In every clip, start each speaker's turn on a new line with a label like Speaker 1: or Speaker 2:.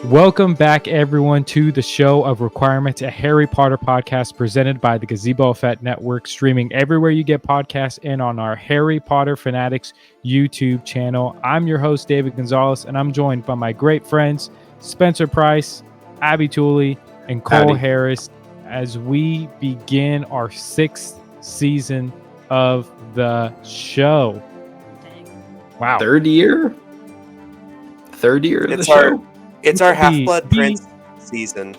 Speaker 1: Welcome back, everyone, to the Show of Requirements, a Harry Potter podcast presented by the Gazebo Effect Network, streaming everywhere you get podcasts and on our Harry Potter Fanatics YouTube channel. I'm your host, David Gonzalez, and I'm joined by my great friends, Spencer Price, Abby Tooley, and Cole Harris, as we begin our sixth season of the show. Wow.
Speaker 2: Third year of the show?
Speaker 3: It's our Half-Blood Prince season.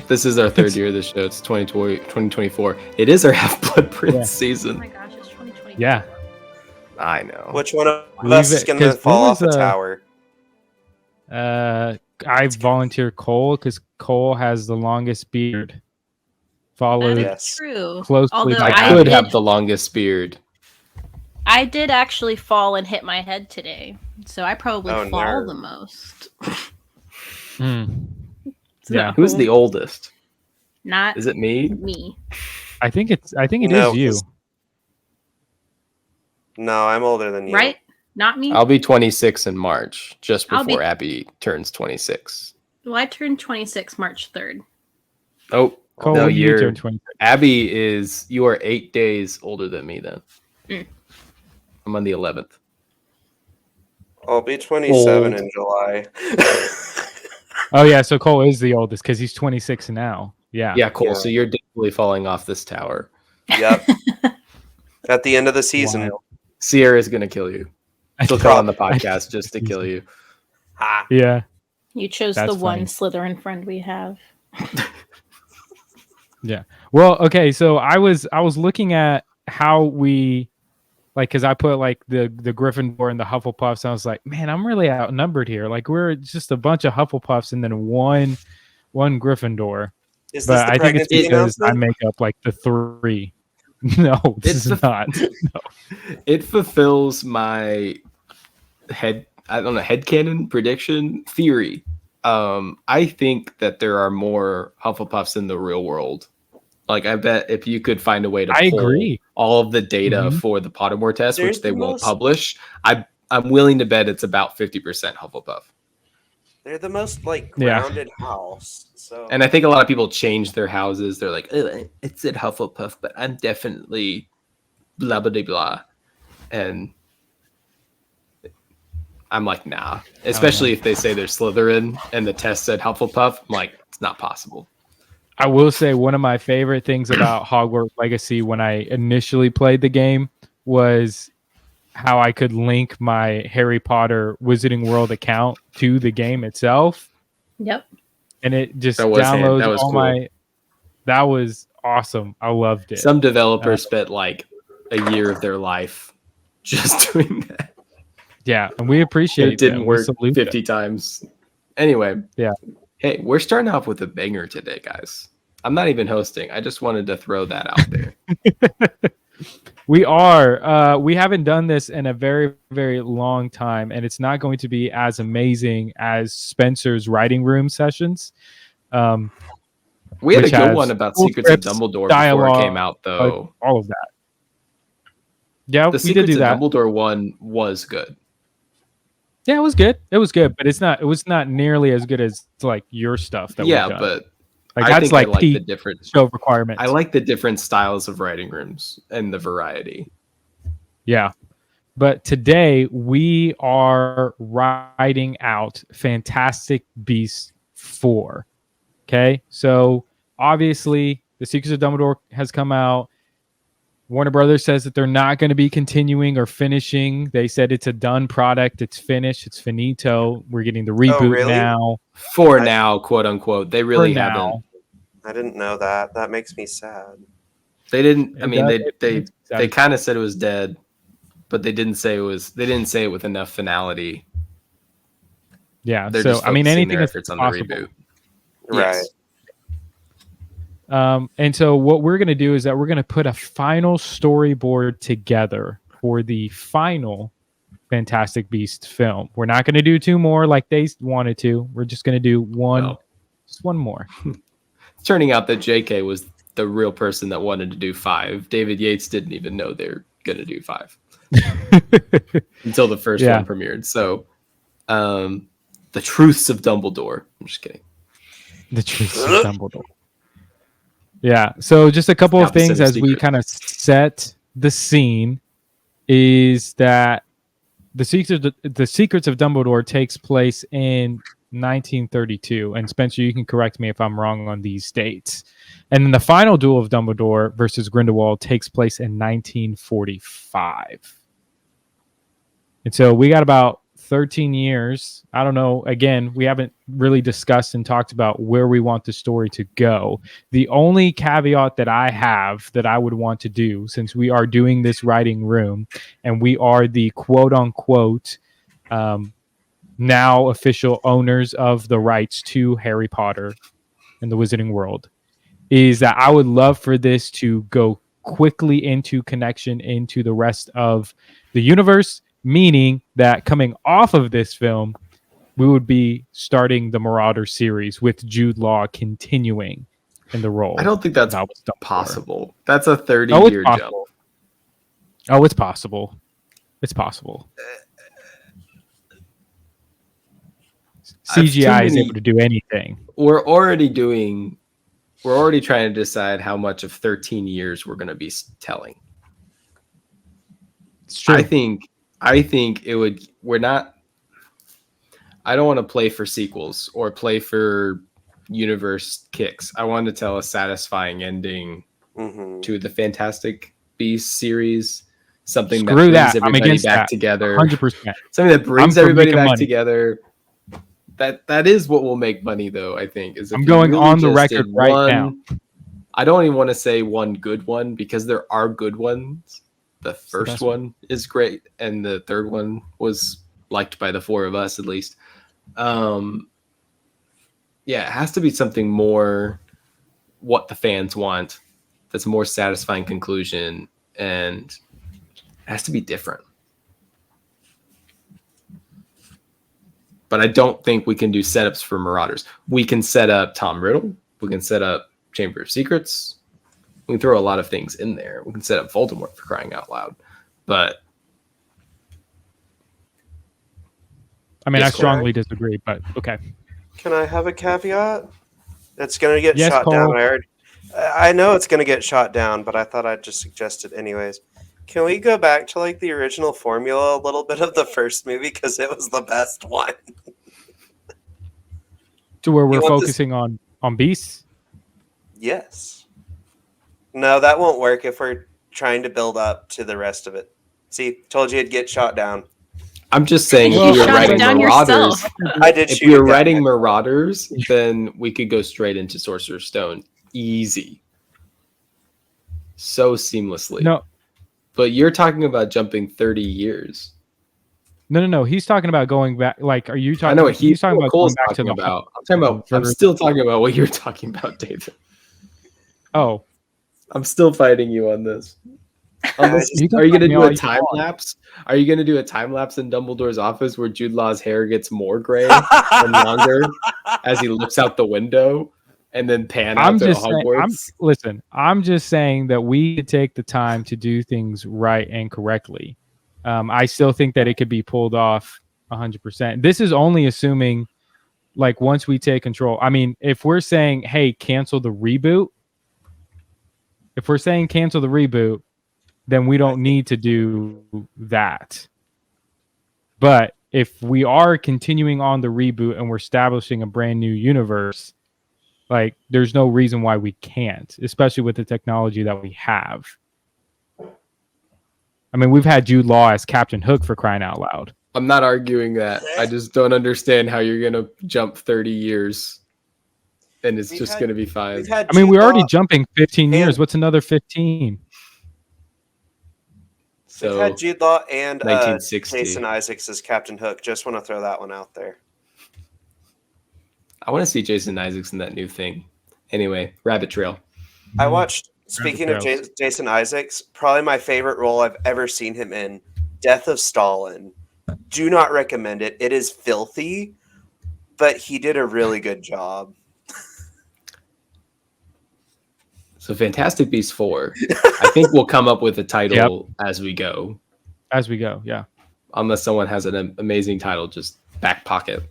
Speaker 2: This is our third year of the show. It's 2024. It is our Half-Blood Prince season.
Speaker 4: Oh my gosh, it's 2020.
Speaker 1: Yeah.
Speaker 2: I know.
Speaker 3: Which one of us is going to fall off the tower?
Speaker 1: I volunteer Cole because Cole has the longest beard. Followed
Speaker 4: That is true.
Speaker 1: closely
Speaker 4: Although
Speaker 1: by
Speaker 2: I could have the longest beard.
Speaker 4: I did actually fall and hit my head today, so I probably fall
Speaker 3: nerd.
Speaker 4: the most.
Speaker 1: Yeah.
Speaker 2: Who's the oldest?
Speaker 4: Not
Speaker 2: Is it me?
Speaker 4: me.
Speaker 1: I think it
Speaker 3: No,
Speaker 1: is you.
Speaker 3: No, I'm older than you.
Speaker 4: Right? Not me?
Speaker 2: I'll be 26 in March, just
Speaker 4: I'll
Speaker 2: before
Speaker 4: be-
Speaker 2: Abby turns 26.
Speaker 4: Well, I turned 26 March 3rd.
Speaker 2: Oh,
Speaker 1: Cole,
Speaker 2: no,
Speaker 1: when you
Speaker 2: you're
Speaker 1: turn 26.
Speaker 2: Abby you are 8 days older than me then.
Speaker 4: Mm.
Speaker 2: I'm on the 11th.
Speaker 3: I'll be 27
Speaker 2: Old.
Speaker 3: in July.
Speaker 1: Oh yeah, so Cole is the oldest because he's 26 now. Yeah.
Speaker 2: Yeah, cool.
Speaker 3: Yeah.
Speaker 2: So you're definitely falling off this tower.
Speaker 3: Yep. At the end of the season.
Speaker 1: Wild.
Speaker 2: Sierra's going to kill you. She'll come on the podcast just to kill you.
Speaker 3: Ha.
Speaker 1: Yeah.
Speaker 4: You chose
Speaker 1: That's
Speaker 4: the one
Speaker 1: funny.
Speaker 4: Slytherin friend we have.
Speaker 1: Yeah. Well, okay, so I was looking at how we because I put the Gryffindor and the Hufflepuffs, and I was like, man, I'm really outnumbered here. Like we're just a bunch of Hufflepuffs and then one Gryffindor.
Speaker 3: Is this
Speaker 1: But
Speaker 3: the
Speaker 1: I think it's
Speaker 3: pregnancy
Speaker 1: because I
Speaker 3: announcement?
Speaker 1: make up the three. No, this is not.
Speaker 2: It fulfills my headcanon prediction theory. I think that there are more Hufflepuffs in the real world. Like, I bet if you could find a way to pull
Speaker 1: agree.
Speaker 2: all of the data
Speaker 1: Mhm.
Speaker 2: for the Pottermore test,
Speaker 3: There's
Speaker 2: which they
Speaker 3: the
Speaker 2: won't
Speaker 3: most-
Speaker 2: publish, I'm willing to bet it's about 50% Hufflepuff.
Speaker 3: They're the most
Speaker 1: Yeah.
Speaker 3: grounded house. So
Speaker 2: And I think a lot of people change their houses. They're like, "Ugh, it said Hufflepuff, but I'm definitely blah, blah, blah, blah." And I'm like, nah. Especially if they say they're Slytherin and the test said Hufflepuff. I'm like, it's not possible.
Speaker 1: I will say one of my favorite things about Hogwarts Legacy when I initially played the game was how I could link my Harry Potter Wizarding World account to the game itself.
Speaker 4: Yep.
Speaker 1: And it just
Speaker 2: That was
Speaker 1: downloads
Speaker 2: that was
Speaker 1: all
Speaker 2: cool.
Speaker 1: that was awesome. I loved it.
Speaker 2: Some developers spent like a year of their life just doing that.
Speaker 1: Yeah, and we appreciate
Speaker 2: It didn't
Speaker 1: them. We
Speaker 2: work
Speaker 1: salute
Speaker 2: 50 times. Anyway.
Speaker 1: Yeah.
Speaker 2: Hey, we're starting off with a banger today, guys. I'm not even hosting. I just wanted to throw that out there.
Speaker 1: We are. We haven't done this in a very, very long time, and it's not going to be as amazing as Spencer's writing room sessions.
Speaker 2: We had a
Speaker 1: Which
Speaker 2: good
Speaker 1: has
Speaker 2: one about
Speaker 1: full
Speaker 2: Secrets of
Speaker 1: scripts,
Speaker 2: Dumbledore before
Speaker 1: dialogue,
Speaker 2: it came out, though.
Speaker 1: All of that. Yeah,
Speaker 2: The
Speaker 1: we did
Speaker 2: Secrets
Speaker 1: do
Speaker 2: of
Speaker 1: that.
Speaker 2: Dumbledore one was good.
Speaker 1: Yeah, it was good. It was good, but it was not nearly as good as your stuff that
Speaker 2: Yeah,
Speaker 1: we've done.
Speaker 2: but
Speaker 1: that's
Speaker 2: I think I like the
Speaker 1: peak
Speaker 2: different.
Speaker 1: show requirements.
Speaker 2: I like the different styles of writing rooms and the variety.
Speaker 1: Yeah. But today we are writing out Fantastic Beasts 4. Okay. So obviously the Secrets of Dumbledore has come out. Warner Brothers says that they're not going to be continuing or finishing. They said it's a done product. It's finished. It's finito. We're getting the reboot
Speaker 3: really?
Speaker 1: now.
Speaker 2: For now, quote unquote, they really
Speaker 1: For
Speaker 2: haven't.
Speaker 1: now.
Speaker 3: I didn't know that. That makes me sad.
Speaker 2: They didn't. I
Speaker 1: It
Speaker 2: mean,
Speaker 1: does-
Speaker 2: they
Speaker 1: it's
Speaker 2: they kind of said it was dead, but they didn't say it was. They didn't say it with enough finality.
Speaker 1: Yeah.
Speaker 2: They're
Speaker 1: So
Speaker 2: just
Speaker 1: I mean,
Speaker 2: focusing
Speaker 1: anything
Speaker 2: their
Speaker 1: that's
Speaker 2: efforts on the
Speaker 1: possible.
Speaker 2: reboot.
Speaker 3: Right.
Speaker 2: Yes.
Speaker 1: And so what we're going to do is that we're going to put a final storyboard together for the final Fantastic Beasts film. We're not going to do two more like they wanted to. We're just going to do one,
Speaker 2: No.
Speaker 1: just one more.
Speaker 2: It's turning out that JK was the real person that wanted to do 5. David Yates didn't even know they're gonna do 5 until the first
Speaker 1: Yeah.
Speaker 2: one premiered. So The Truths of Dumbledore. I'm just kidding.
Speaker 1: The Truths of Dumbledore. Yeah. So just a couple of things as we kind of set the scene is that the Secrets of Dumbledore takes place in 1932. And Spencer, you can correct me if I'm wrong on these dates. And then the final duel of Dumbledore versus Grindelwald takes place in 1945. And so we got about 13 years. I don't know. Again, we haven't really discussed and talked about where we want the story to go. The only caveat that I have that I would want to do, since we are doing this writing room and we are the quote unquote now official owners of the rights to Harry Potter and the Wizarding World, is that I would love for this to go quickly into connection into the rest of the universe, meaning that coming off of this film, we would be starting the Marauder series with Jude Law continuing in the role.
Speaker 2: I don't think that's possible. That's a 30-year jump.
Speaker 1: Oh, it's possible. It's possible. CGI is able to do anything.
Speaker 2: We're already trying to decide how much of 13 years we're going to be telling.
Speaker 1: It's true.
Speaker 2: I think it would. I don't want to play for sequels or play for universe kicks. I want to tell a satisfying ending to the Fantastic Beasts series. Something that brings everybody back together.
Speaker 1: 100%.
Speaker 2: Something that brings everybody back together. That is what will make money, though. I think is.
Speaker 1: I'm going on the record right now.
Speaker 2: I don't even want to say one good one because there are good ones. The first one is great, and the third one was liked by the four of us, at least. Yeah, it has to be something more what the fans want. That's a more satisfying conclusion, and it has to be different. But I don't think we can do setups for Marauders. We can set up Tom Riddle. We can set up Chamber of Secrets. We can throw a lot of things in there. We can set up Voldemort for crying out loud. But
Speaker 1: I mean, I strongly disagree, but okay.
Speaker 3: Can I have a caveat? It's going to get shot
Speaker 1: Cole.
Speaker 3: down. I know it's going to get shot down, but I thought I'd just suggest it anyways. Can we go back to like the original formula a little bit of the first movie because it was the best one?
Speaker 1: To where we're focusing on beasts?
Speaker 3: Yes. No, that won't work if we're trying to build up to the rest of it. See, told you it'd get shot down.
Speaker 2: I'm just saying, if you were writing Marauders, if we were writing Marauders, then we could go straight into Sorcerer's Stone, easy, so seamlessly.
Speaker 1: No,
Speaker 2: but you're talking about jumping 30 years.
Speaker 1: No. He's talking about going back. Like, are you talking?
Speaker 2: I know what
Speaker 1: he's talking about going back to the.
Speaker 2: I'm still talking about what you're talking about, David.
Speaker 1: Oh.
Speaker 2: I'm still fighting you on this. Are you going to do a time lapse? Are you going to do a time lapse in Dumbledore's office where Jude Law's hair gets more gray and longer as he looks out the window and then pan out to Hogwarts?
Speaker 1: I'm just saying that we could take the time to do things right and correctly. I still think that it could be pulled off 100%. This is only assuming, like, once we take control. I mean, if we're saying, hey, cancel the reboot, then we don't need to do that. But if we are continuing on the reboot and we're establishing a brand new universe, like, there's no reason why we can't, especially with the technology that we have. I mean, we've had Jude Law as Captain Hook, for crying out loud.
Speaker 2: I'm not arguing that. I just don't understand how you're going to jump 30 years and it's just going to be fine.
Speaker 1: I mean, we're already jumping 15 years. What's another 15?
Speaker 3: So we've had Jude Law and
Speaker 2: 1960.
Speaker 3: Jason Isaacs as Captain Hook. Just want to throw that one out there.
Speaker 2: I want to see Jason Isaacs in that new thing. Anyway, Rabbit Trail.
Speaker 3: I watched, speaking of Jason Isaacs, probably my favorite role I've ever seen him in, Death of Stalin. Do not recommend it. It is filthy, but he did a really good job.
Speaker 2: So Fantastic Beasts 4, I think we'll come up with a title as we go.
Speaker 1: As we go, yeah.
Speaker 2: Unless someone has an amazing title, just back pocket.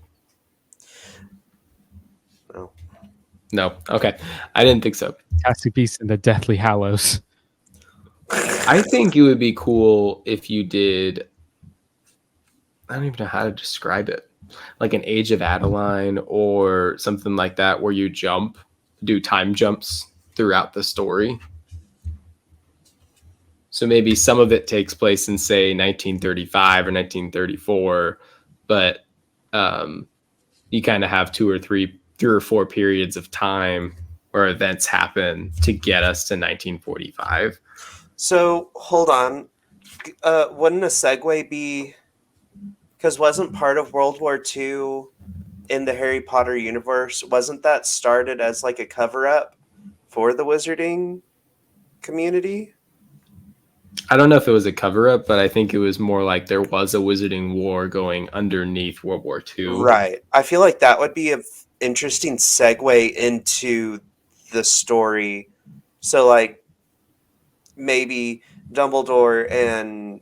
Speaker 2: No. Okay. I didn't think so.
Speaker 1: Fantastic Beasts and the Deathly Hallows.
Speaker 2: I think it would be cool if you did. I don't even know how to describe it. Like an Age of Adeline or something like that, where you do time jumps throughout the story. So maybe some of it takes place in, say, 1935 or 1934, but you kind of have three or four periods of time where events happen to get us to 1945.
Speaker 3: So hold on, wouldn't a segue be, because wasn't part of World War II in the Harry Potter universe, wasn't that started as like a cover-up for the wizarding community?
Speaker 2: I don't know if it was a cover-up, but I think it was more like there was a wizarding war going underneath World War II.
Speaker 3: Right. I feel like that would be an interesting segue into the story. So, like, maybe Dumbledore and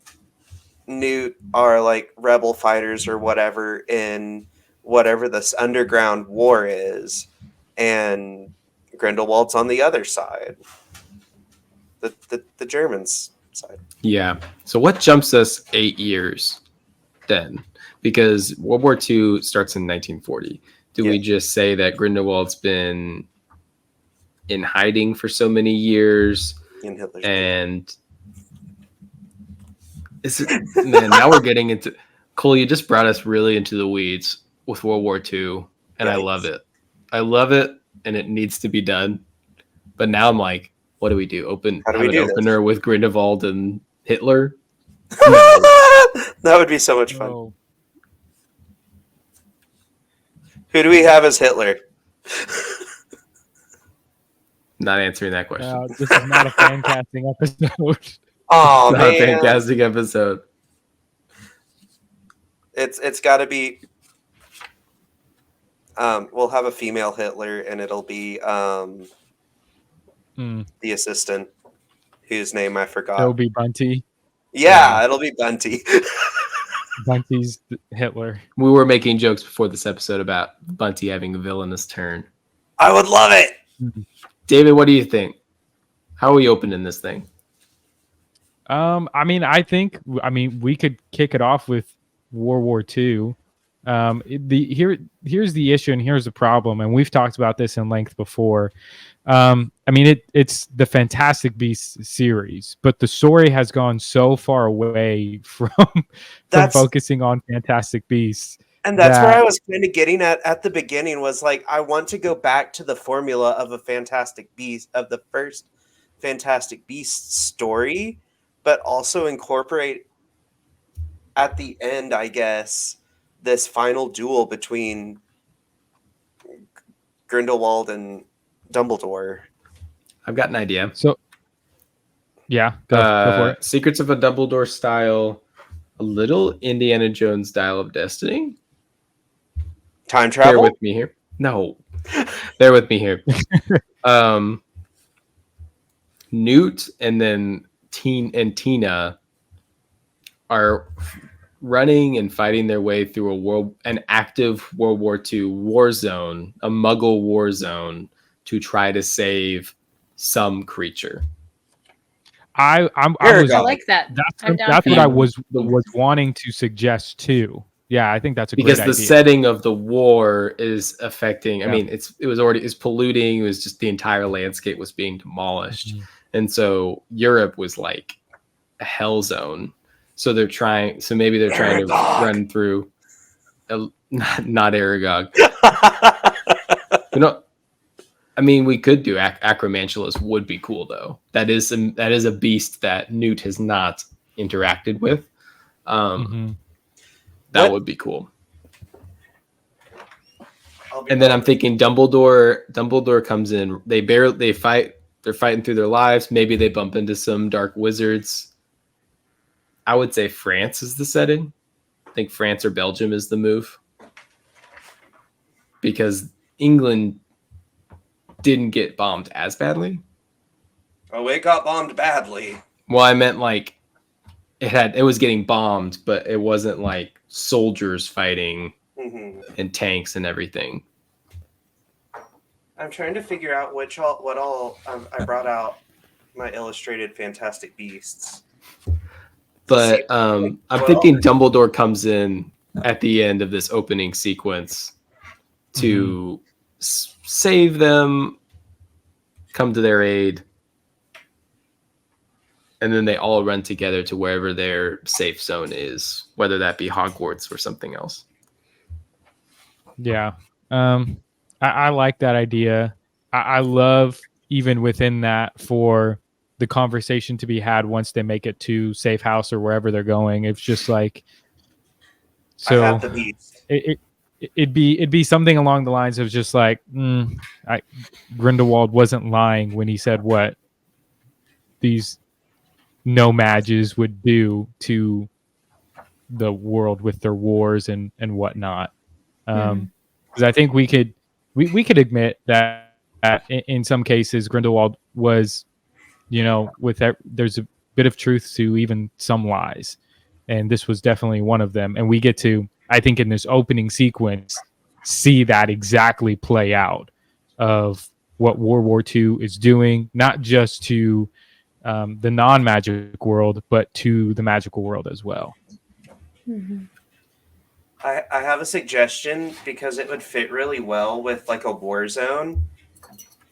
Speaker 3: Newt are, like, rebel fighters or whatever in whatever this underground war is, and Grindelwald's on the other side. The Germans side.
Speaker 2: Yeah. So what jumps us 8 years then? Because World War II starts in 1940. Do we just say that Grindelwald's been in hiding for so many years?
Speaker 3: In Hitler's
Speaker 2: and is it, man, now we're getting into Cole, you just brought us really into the weeds with World War II, and I love it. I love it, and it needs to be done. But now I'm like, what do we do?
Speaker 3: How do we do
Speaker 2: opener with Grindelwald and Hitler?
Speaker 3: That would be so much fun.
Speaker 1: Oh.
Speaker 3: Who do we have as Hitler?
Speaker 2: Not answering that question.
Speaker 1: This is not a fan casting episode.
Speaker 3: Oh
Speaker 2: Not
Speaker 3: man,
Speaker 2: a fantastic episode.
Speaker 3: It's got to be. We'll have a female Hitler, and it'll be the assistant, whose name I forgot.
Speaker 1: It'll be Bunty.
Speaker 3: Yeah, it'll be Bunty.
Speaker 1: Bunty's Hitler.
Speaker 2: We were making jokes before this episode about Bunty having a villainous turn.
Speaker 3: I would love it.
Speaker 2: David, what do you think? How are we opening this thing?
Speaker 1: I think we could kick it off with World War II. Here's the issue, and here's the problem, and we've talked about this in length before. It's the Fantastic Beasts series, but the story has gone so far away from focusing on Fantastic Beasts.
Speaker 3: And that's where I was kind of getting at the beginning, was like, I want to go back to the formula of a Fantastic Beast, of the first Fantastic Beasts story, but also incorporate at the end, I guess, this final duel between Grindelwald and Dumbledore.
Speaker 2: I've got an idea.
Speaker 1: So, yeah, go for it.
Speaker 2: Secrets of a Dumbledore style, a little Indiana Jones style of Destiny.
Speaker 3: Time travel?
Speaker 2: Bear with me here. No. Bear with me here. Newt and then Tina are running and fighting their way through an active World War II war zone, a Muggle war zone, to try to save some creature.
Speaker 1: I
Speaker 4: like that.
Speaker 1: That's what I was wanting to suggest too. Yeah, I think that's a great idea.
Speaker 2: Because the setting of the war is affecting. I mean, it's polluting. It was just the entire landscape was being demolished, and so Europe was like a hell zone. So maybe they're trying to run through. Not Aragog. We could do Acromantulas. Would be cool though. That is a beast that Newt has not interacted with. That would be cool. And then I'm thinking Dumbledore comes in. They fight. They're fighting through their lives. Maybe they bump into some dark wizards. I would say France is the setting. I think France or Belgium is the move. Because England didn't get bombed as badly.
Speaker 3: Oh, it got bombed badly.
Speaker 2: Well, I meant like it was getting bombed, but it wasn't like soldiers fighting and tanks and everything.
Speaker 3: I'm trying to figure out what all I brought out my illustrated Fantastic Beasts.
Speaker 2: But I'm thinking Dumbledore comes in at the end of this opening sequence to save them, come to their aid, and then they all run together to wherever their safe zone is, whether that be Hogwarts or something else.
Speaker 1: Yeah. I like that idea. I love even within that for the conversation to be had once they make it to safe house or wherever they're going. It's just like, so
Speaker 3: I have the beast.
Speaker 1: It'd be something along the lines of just like, Grindelwald wasn't lying when he said what these no-mages would do to the world with their wars and whatnot. Because I think we could admit that in some cases Grindelwald was, with that, there's a bit of truth to even some lies, and this was definitely one of them. And we get to, I think, in this opening sequence, see that exactly play out of what World War II is doing, not just to the non-magic world, but to the magical world as well.
Speaker 3: I have a suggestion because it would fit really well with like a war zone.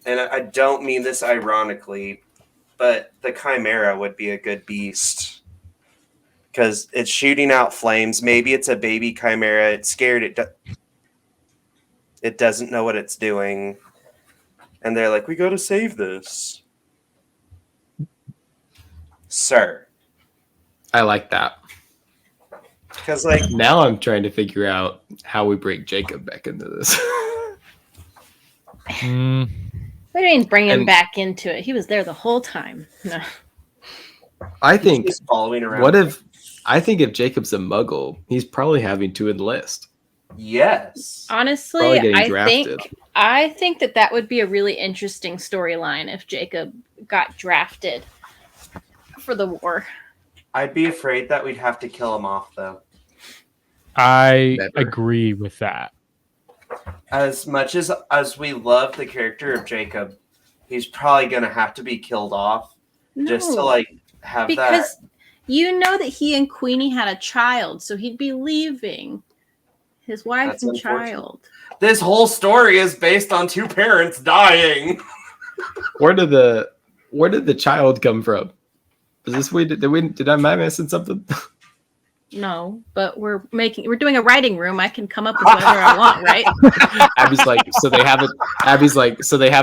Speaker 3: And I don't mean this ironically, but the Chimera would be a good beast. Because it's shooting out flames. Maybe it's a baby Chimera. It's scared. It doesn't know what it's doing. And they're like, we got to save this. Sir.
Speaker 2: I like that.
Speaker 3: Because like
Speaker 2: now I'm trying to figure out how we bring Jacob back into this.
Speaker 4: What do you mean bring him back into it? He was there the whole time. No.
Speaker 2: I think
Speaker 3: he's following around.
Speaker 2: I think if Jacob's a muggle, he's probably having to enlist.
Speaker 3: Yes.
Speaker 4: Honestly, I think that would be a really interesting storyline if Jacob got drafted for the war.
Speaker 3: I'd be afraid that we'd have to kill him off, though.
Speaker 1: I agree with that.
Speaker 3: As much as we love the character of Jacob, he's probably going to have to be killed off just to like have
Speaker 4: because you know that he and Queenie had a child, so he'd be leaving his wife and child.
Speaker 3: This whole story is based on two parents dying.
Speaker 2: Where did the child come from? Is this did I missing something?
Speaker 4: No, but we're doing a writing room. I can come up with whatever I want, right?
Speaker 2: Abby's like, so they have a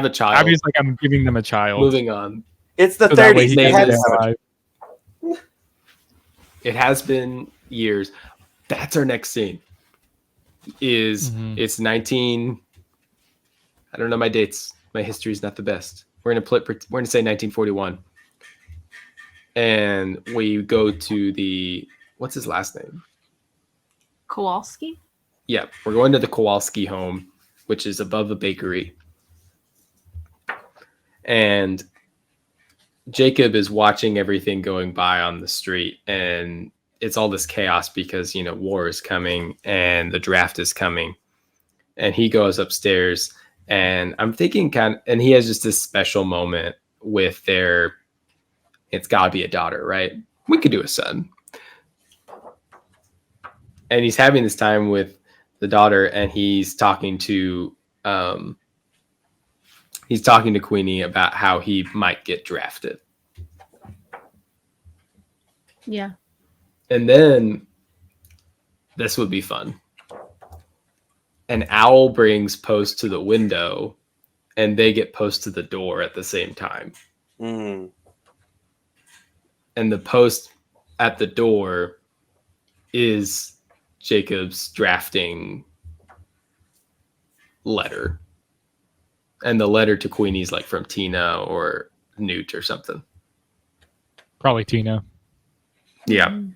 Speaker 2: child.
Speaker 1: Abby's like, I'm giving them a child.
Speaker 2: Moving on.
Speaker 3: It's the 30s.
Speaker 2: It has been years. That's our next scene. It's 19. I don't know my dates. My history is not the best. We're gonna say 1941. And we go to what's his last name?
Speaker 4: Kowalski?
Speaker 2: Yeah, we're going to the Kowalski home, which is above a bakery. And Jacob is watching everything going by on the street, and it's all this chaos because, war is coming and the draft is coming. And he goes upstairs, and I'm thinking and he has just this special moment with it's gotta be a daughter, right? We could do a son. And he's having this time with the daughter, and he's talking to Queenie about how he might get drafted.
Speaker 4: Yeah.
Speaker 2: And then this would be fun. An owl brings Post to the window, and they get Post to the door at the same time.
Speaker 3: Mm.
Speaker 2: And the Post at the door is Jacob's drafting letter. And the letter to Queenie's like from Tina or Newt or something.
Speaker 1: Probably Tina.
Speaker 2: Yeah. Mm.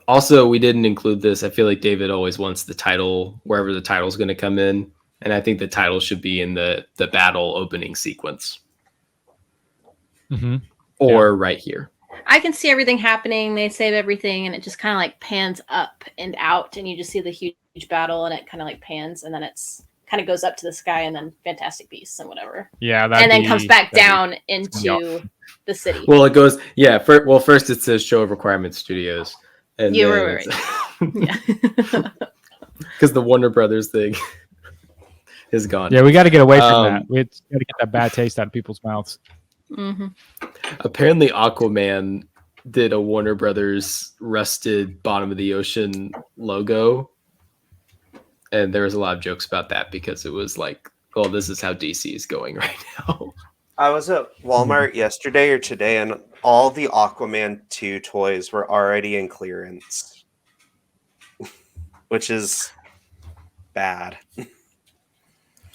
Speaker 2: Also, we didn't include this. I feel like David always wants the title, wherever the title's going to come in. And I think the title should be in the battle opening sequence.
Speaker 1: Mm-hmm.
Speaker 2: Or right here.
Speaker 4: I can see everything happening. They save everything, and it just kind of like pans up and out, and you just see the huge battle, and it kind of like pans, and then it's kind of goes up to the sky, and then Fantastic Beasts and whatever.
Speaker 1: Yeah,
Speaker 4: and then comes back down into the city.
Speaker 2: Well, it goes, first it says Show of Requirement Studios. And
Speaker 4: right.
Speaker 2: Yeah. Because the Warner Brothers thing is gone.
Speaker 1: Yeah, we got to get away from that. We got to get that bad taste out of people's mouths.
Speaker 4: Mm-hmm.
Speaker 2: Apparently, Aquaman did a Warner Brothers rusted bottom of the ocean logo. And there was a lot of jokes about that because it was like, well, this is how DC is going right now.
Speaker 3: I was at Walmart yesterday or today, and all the Aquaman 2 toys were already in clearance, which is bad.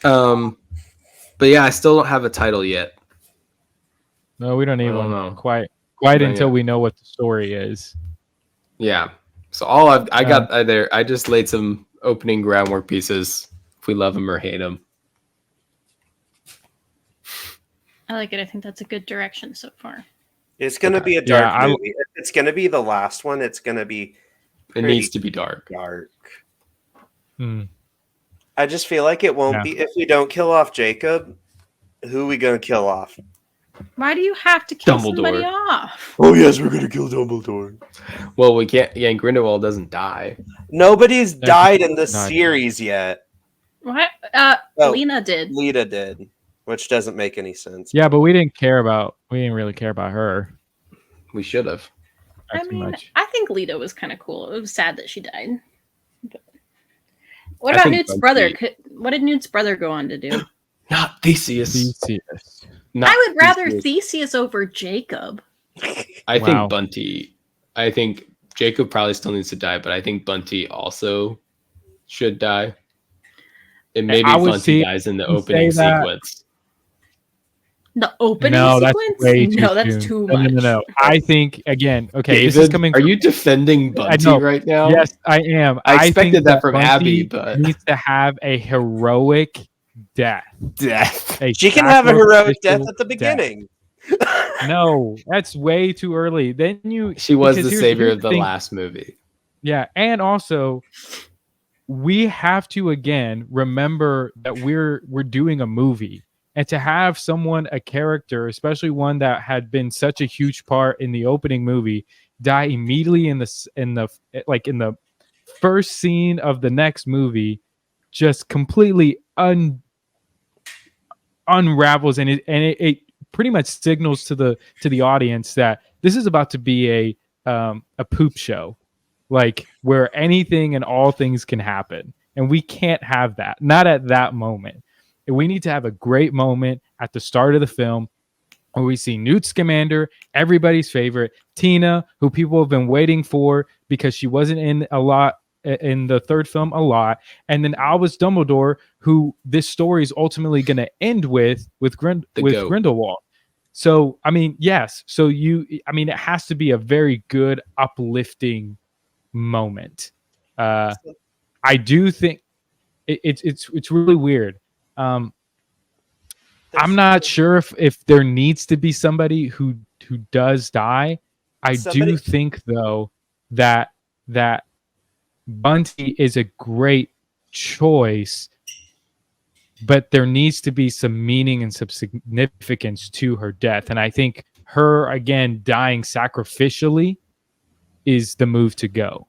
Speaker 2: But yeah, I still don't have a title yet.
Speaker 1: No, we don't need one
Speaker 2: know.
Speaker 1: quite until we know what the story is.
Speaker 2: Yeah. So I got there. I just laid some opening groundwork pieces. If we love them or hate them.
Speaker 4: I like it. I think that's a good direction so far.
Speaker 3: It's going to be a dark movie. If it's going to be the last one, it's going to be...
Speaker 2: It needs to be dark.
Speaker 3: I just feel like it won't be... If we don't kill off Jacob, who are we going to kill off?
Speaker 4: Why do you have to kill somebody off?
Speaker 3: Oh, yes, we're going to kill Dumbledore.
Speaker 2: Well, we can't... Yeah, Grindelwald doesn't die.
Speaker 3: Nobody's died in the series yet.
Speaker 4: What? Lena did.
Speaker 3: Lita did. Which doesn't make any sense.
Speaker 1: Yeah, but we didn't really care about her.
Speaker 2: We should have.
Speaker 4: I think Lita was kind of cool. It was sad that she died. But what about Newt's brother? What did Newt's brother go on to do?
Speaker 2: Not Theseus.
Speaker 4: I would rather Theseus over Jacob.
Speaker 2: I think Bunty. I think Jacob probably still needs to die, but I think Bunty also should die. And maybe Bunty dies in the opening sequence.
Speaker 4: The opening sequence? That's too much.
Speaker 1: No. I think, again, okay,
Speaker 2: David,
Speaker 1: this is coming.
Speaker 2: Are you defending Bunty right now?
Speaker 1: Yes, I am.
Speaker 2: I expected that from
Speaker 1: Bunty
Speaker 2: Abby, but
Speaker 1: needs to have a heroic death.
Speaker 3: She can have a heroic death at the beginning.
Speaker 1: No, that's way too early.
Speaker 2: She was the savior of the last movie.
Speaker 1: Yeah, and also we have to again remember that we're doing a movie. And to have a character, especially one that had been such a huge part in the opening movie, die immediately in the first scene of the next movie, just completely unravels, and it pretty much signals to the audience that this is about to be a poop show, like where anything and all things can happen, and we can't have that. Not at that moment. We need to have a great moment at the start of the film where we see Newt Scamander, everybody's favorite, Tina, who people have been waiting for because she wasn't in the third film a lot, and then Albus Dumbledore, who this story is ultimately going to end with Grindelwald. So, I mean, yes. So it has to be a very good, uplifting moment. I do think it's really weird. I'm not sure if there needs to be somebody who does die. I do think though that Bunty is a great choice, but there needs to be some meaning and some significance to her death. And I think her again dying sacrificially is the move to go.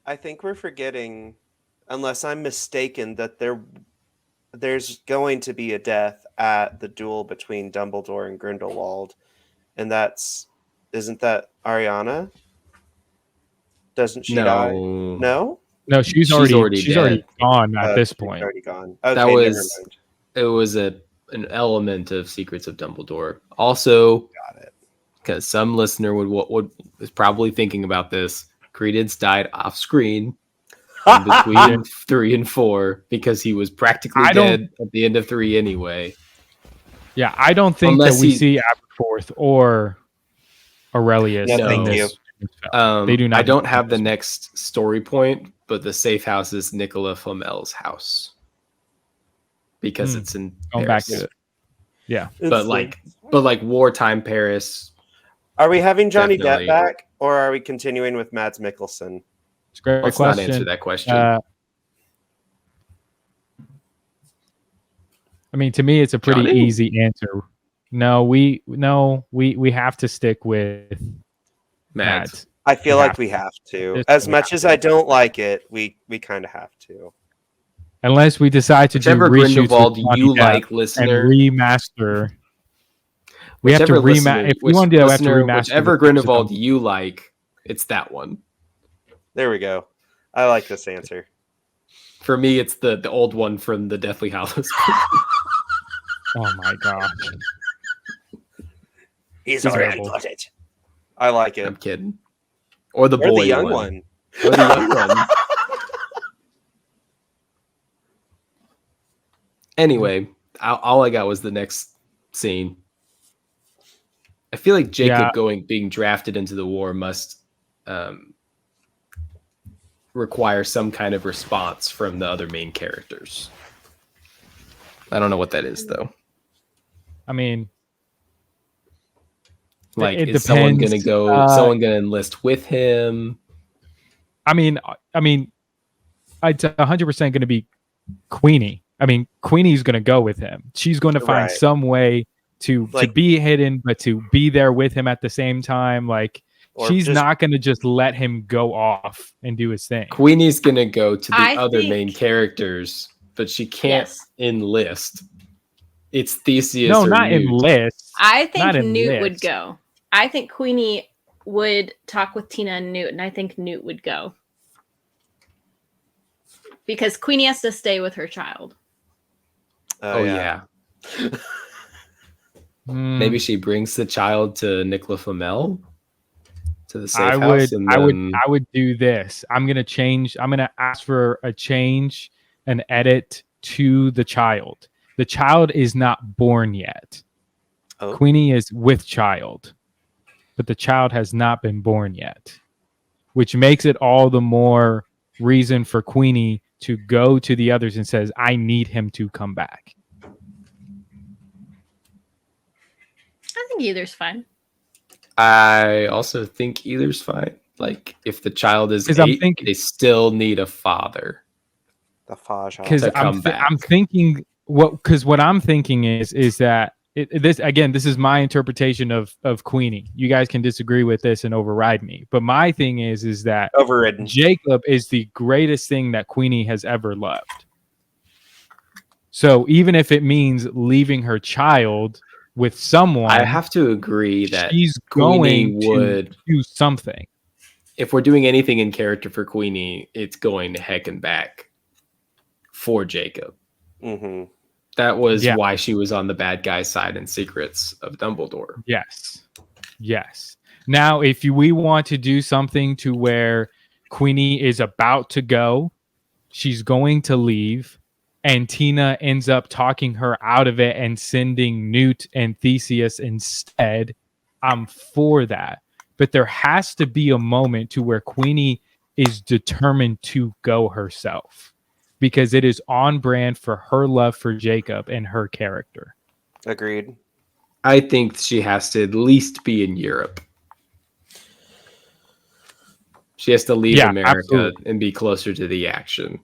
Speaker 3: I think we're forgetting, unless I'm mistaken, that there's going to be a death at the duel between Dumbledore and Grindelwald, and isn't that Ariana? Doesn't she die? No,
Speaker 1: she's already gone at this point.
Speaker 3: Already gone. Okay,
Speaker 2: it was an element of Secrets of Dumbledore. Also,
Speaker 3: got it.
Speaker 2: Because some listener was probably thinking about this. Credence died off screen in between 3 and 4 because he was practically dead at the end of 3 anyway.
Speaker 1: Yeah, I don't think that we see Aberforth or Aurelius.
Speaker 3: No, thank you.
Speaker 1: They do not.
Speaker 2: I don't have the next story point, but the safe house is Nicola Flamel's house because it's in Paris.
Speaker 1: Back to it. Yeah,
Speaker 2: but like wartime Paris.
Speaker 3: Are we having Johnny Depp back, or are we continuing with Mads Mikkelsen?
Speaker 1: It's a great
Speaker 2: Let's
Speaker 1: question.
Speaker 2: not answer that question.
Speaker 1: I mean, to me, it's a pretty
Speaker 2: Johnny?
Speaker 1: easy answer. No, we have to stick with
Speaker 2: Mads.
Speaker 3: I feel
Speaker 1: We
Speaker 3: like
Speaker 1: have
Speaker 3: we
Speaker 1: to.
Speaker 3: have to.
Speaker 1: Just
Speaker 3: As
Speaker 1: we
Speaker 3: much
Speaker 1: have
Speaker 3: as
Speaker 1: to.
Speaker 3: I don't like it, we kind of have to.
Speaker 1: Unless we decide to
Speaker 2: Whichever
Speaker 1: do reshoots
Speaker 2: Grindelwald
Speaker 1: with Johnny
Speaker 2: you
Speaker 1: Depp
Speaker 2: like,
Speaker 1: and
Speaker 2: listener.
Speaker 1: remaster. We have to
Speaker 2: Whichever listener,
Speaker 1: if we want to do that, we have to remaster
Speaker 2: whichever
Speaker 1: the
Speaker 2: Grindelwald you like, it's that one.
Speaker 3: There we go. I like this answer.
Speaker 2: For me, it's the old one from the Deathly Hallows.
Speaker 1: Oh my gosh.
Speaker 3: He's already got it. I like it.
Speaker 2: I'm kidding. Or the
Speaker 3: Or
Speaker 2: boy
Speaker 3: the young one.
Speaker 2: Or the young one. Anyway, all I got was the next scene. I feel like Jacob being drafted into the war must require some kind of response from the other main characters. I don't know what that is, though.
Speaker 1: I mean,
Speaker 2: like,
Speaker 1: it
Speaker 2: is
Speaker 1: depends.
Speaker 2: someone going to go? Someone going to enlist with him?
Speaker 1: I mean, it's 100% going to be Queenie. I mean, Queenie's going to go with him. She's going to find some way to be hidden, but to be there with him at the same time. Like, she's not going to just let him go off and do his thing.
Speaker 2: Queenie's going to go to the other main characters, but she can't enlist. It's Theseus.
Speaker 1: No,
Speaker 2: or
Speaker 1: not
Speaker 2: Newt.
Speaker 1: Enlist.
Speaker 4: I think Newt would go. I think Queenie would talk with Tina and Newt, and I think Newt would go. Because Queenie has to stay with her child.
Speaker 2: Oh yeah. Maybe she brings the child to Nicola Flamel to the safe house.
Speaker 1: I would do this. I'm gonna ask for a change, an edit to the child. The child is not born yet. Oh. Queenie is with child, but the child has not been born yet, which makes it all the more reason for Queenie to go to the others and says, I need him to come back.
Speaker 4: I think either's fine.
Speaker 2: I also think either's fine. Like, if the child is 8, they still need a father.
Speaker 3: The father.
Speaker 1: Because I'm thinking what I'm thinking is that this is my interpretation of Queenie. You guys can disagree with this and override me, but my thing is that
Speaker 3: overridden.
Speaker 1: Jacob is the greatest thing that Queenie has ever loved. So even if it means leaving her child with someone,
Speaker 2: I have to agree that
Speaker 1: she's going to do something.
Speaker 2: If we're doing anything in character for Queenie, it's going to heck and back for Jacob.
Speaker 3: Mm-hmm.
Speaker 2: That was why she was on the bad guy side in Secrets of Dumbledore.
Speaker 1: Yes. Now, if we want to do something to where Queenie is about to go, she's going to leave, and Tina ends up talking her out of it and sending Newt and Theseus instead, I'm for that. But there has to be a moment to where Queenie is determined to go herself, because it is on brand for her love for Jacob and her character.
Speaker 3: Agreed.
Speaker 2: I think she has to at least be in Europe. She has to leave America and be closer to the action.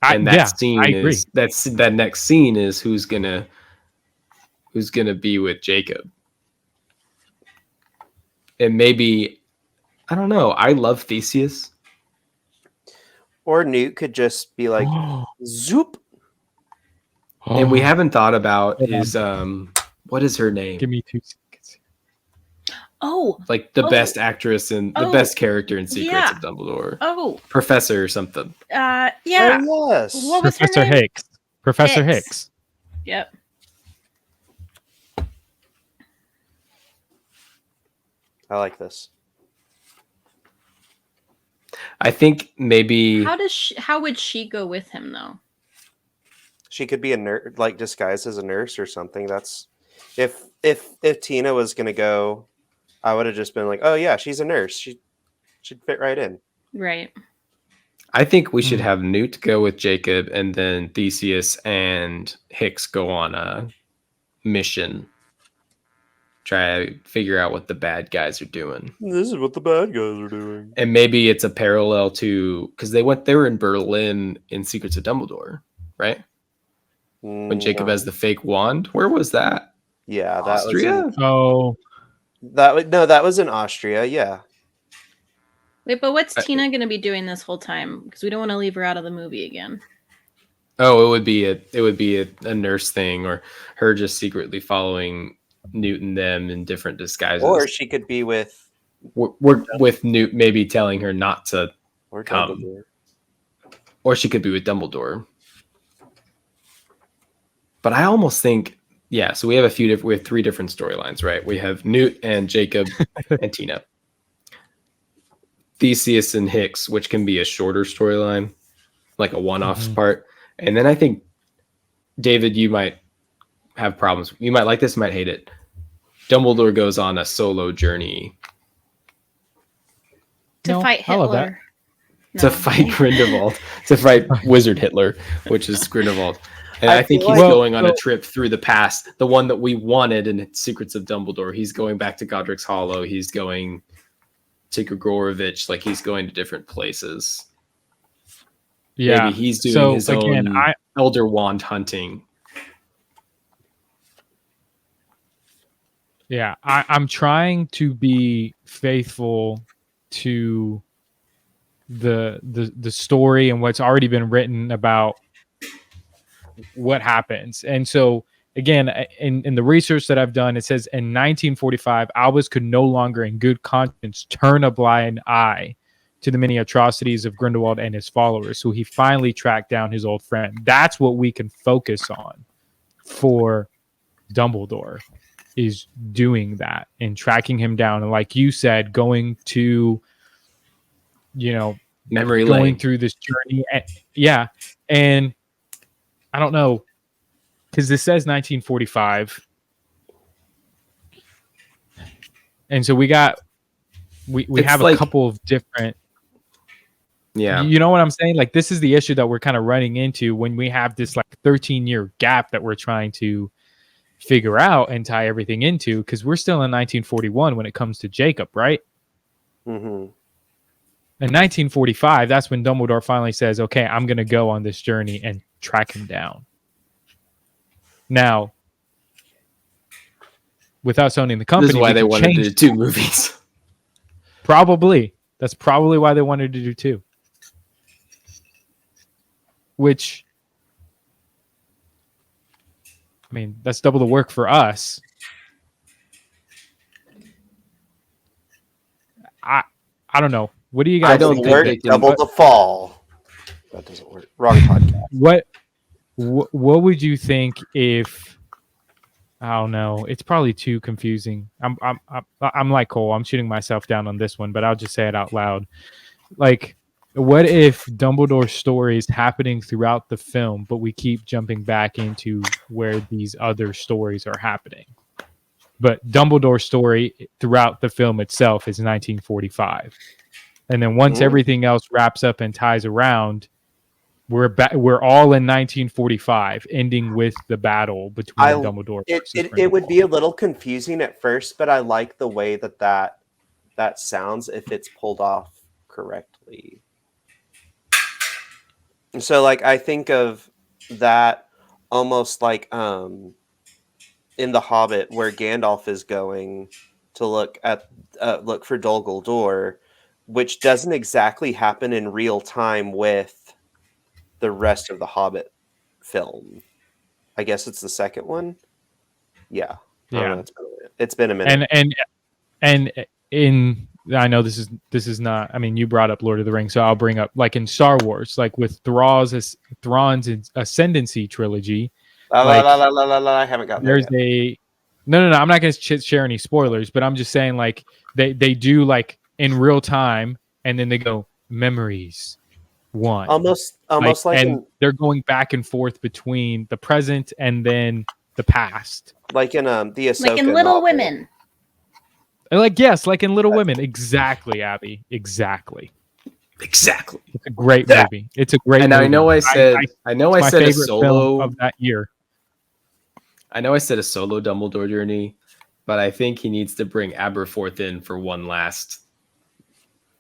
Speaker 2: And that scene is that next scene is who's gonna be with Jacob. And maybe, I don't know, I love Theseus.
Speaker 3: Or Newt could just be like, zoop.
Speaker 2: And we haven't thought about his, what is her name?
Speaker 1: Give me 2 seconds.
Speaker 4: Oh.
Speaker 2: Like the best actress and the best character in Secrets of Dumbledore.
Speaker 4: Oh.
Speaker 2: Professor or something.
Speaker 4: Yeah.
Speaker 3: Oh, yes.
Speaker 4: What was
Speaker 1: Professor
Speaker 4: her name?
Speaker 1: Hicks. Professor Hicks.
Speaker 4: Yep.
Speaker 3: I like this.
Speaker 2: I think maybe.
Speaker 4: How would she go with him though?
Speaker 3: She could be a nurse, like disguised as a nurse or something. That's if Tina was gonna go, I would have just been like, oh yeah, she's a nurse. She should fit right in.
Speaker 4: Right.
Speaker 2: I think we should have Newt go with Jacob, and then Theseus and Hicks go on a mission. Try to figure out what the bad guys are doing.
Speaker 3: This is what the bad guys are doing.
Speaker 2: And maybe it's a parallel to, because they were in Berlin in Secrets of Dumbledore, right? when Jacob has the fake wand. Where was that?
Speaker 3: Yeah, that
Speaker 2: Austria.
Speaker 3: that was in Austria. Yeah.
Speaker 4: Wait, but what's Tina going to be doing this whole time? Because we don't want to leave her out of the movie again.
Speaker 2: Oh, it would be a nurse thing, or her just secretly following Newt and them in different disguises.
Speaker 3: Or she could be with
Speaker 2: with Newt, maybe telling her not to come.
Speaker 3: Dumbledore.
Speaker 2: Or she could be with Dumbledore. But I almost think, yeah. So we have three different storylines, right? We have Newt and Jacob and Tina. Theseus and Hicks, which can be a shorter storyline, like a one-off part. And then I think, David, you might have problems. You might like this, might hate it. Dumbledore goes on a solo journey
Speaker 4: to fight Hitler.
Speaker 2: To fight Grindelwald. To fight Wizard Hitler, which is Grindelwald. And I think he's going on a trip through the past, the one that we wanted in Secrets of Dumbledore. He's going back to Godric's Hollow. He's going to Gregorovich. Like, he's going to different places.
Speaker 1: Yeah.
Speaker 2: Maybe he's doing his own Elder Wand hunting.
Speaker 1: Yeah, I'm trying to be faithful to the story and what's already been written about what happens. And so, again, in the research that I've done, it says in 1945, Albus could no longer in good conscience turn a blind eye to the many atrocities of Grindelwald and his followers. So he finally tracked down his old friend. That's what we can focus on for Dumbledore, is doing that and tracking him down. And like you said, going to,
Speaker 2: memory
Speaker 1: lane,
Speaker 2: going
Speaker 1: through this journey. And I don't know, because this says 1945. And so we have a couple of different.
Speaker 2: Yeah.
Speaker 1: You know what I'm saying? Like, this is the issue that we're kind of running into when we have this like 13-year gap that we're trying to figure out and tie everything into, because we're still in 1941 when it comes to Jacob, right?
Speaker 3: Mm-hmm.
Speaker 1: In 1945, that's when Dumbledore finally says, okay, I'm going to go on this journey and track him down. Now, without owning the company,
Speaker 2: this is why they wanted to do 2 movies.
Speaker 1: Probably. That's probably why they wanted to do 2. Which, I mean, that's double the work for us. I don't know. What do you guys
Speaker 3: think? Double the fall. That doesn't work. Wrong podcast.
Speaker 1: What would you think if? I don't know. It's probably too confusing. I'm like Cole. I'm shooting myself down on this one, but I'll just say it out loud. Like, what if Dumbledore's story is happening throughout the film, but we keep jumping back into where these other stories are happening? But Dumbledore's story throughout the film itself is 1945. And then once everything else wraps up and ties around, we're all in 1945, ending with the battle between Dumbledore.
Speaker 3: It would be a little confusing at first, but I like the way that sounds if it's pulled off correctly. So, like, I think of that almost like in The Hobbit, where Gandalf is going to look for Dol Guldur, which doesn't exactly happen in real time with the rest of the Hobbit film. I guess it's the second one. Yeah. It's been a minute.
Speaker 1: And I know this is not. I mean, you brought up Lord of the Rings, so I'll bring up, like, in Star Wars, like with Thrawn's Ascendancy trilogy.
Speaker 3: I haven't gotten there yet.
Speaker 1: No. I'm not going to share any spoilers, but I'm just saying, like, they do, like, in real time, and then they go memories 1.
Speaker 3: Almost
Speaker 1: and they're going back and forth between the present and then the past.
Speaker 3: Like in the Ahsoka
Speaker 4: like in Little Women.
Speaker 1: Like, yes, like in Little Women. Exactly, Abby. Exactly. It's a great movie. It's a great movie.
Speaker 2: I know I said a solo
Speaker 1: of that year.
Speaker 2: I know I said a solo Dumbledore journey, but I think he needs to bring Aberforth in for one last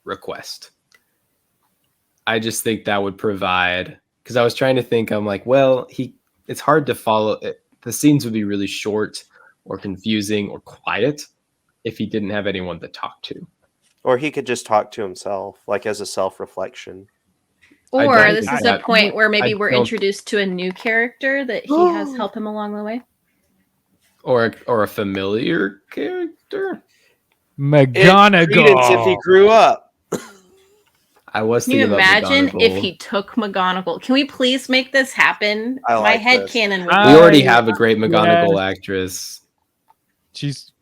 Speaker 2: request. I just think that would provide, because I was trying to think, I'm like, well, it's hard to follow it. The scenes would be really short or confusing or quiet if he didn't have anyone to talk to.
Speaker 3: Or he could just talk to himself, like as a self-reflection.
Speaker 4: Or this is a point where maybe we're introduced to a new character that he has helped him along the way.
Speaker 2: Or a familiar character.
Speaker 1: McGonagall.
Speaker 3: If he grew up.
Speaker 2: I was
Speaker 4: Can you
Speaker 2: thinking
Speaker 4: imagine
Speaker 2: about
Speaker 4: if he took McGonagall? Can we please make this happen? My head canon.
Speaker 2: We already have a great McGonagall actress.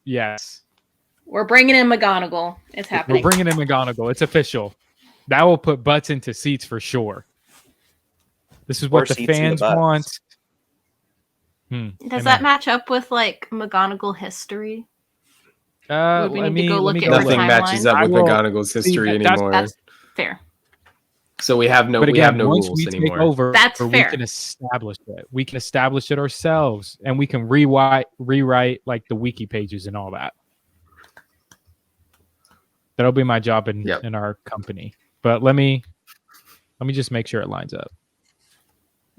Speaker 1: Yes.
Speaker 4: We're bringing in McGonagall. It's happening.
Speaker 1: We're bringing in McGonagall. It's official. That will put butts into seats for sure. This is what the fans want.
Speaker 4: Does that match up with like McGonagall history?
Speaker 1: Nothing
Speaker 2: matches up with McGonagall's history anymore.
Speaker 4: That's fair.
Speaker 2: So we have no rules anymore.
Speaker 4: That's fair.
Speaker 1: We can establish it. We can establish it ourselves, and we can rewrite like the wiki pages and all that. That'll be my job in our company. But let me just make sure it lines up.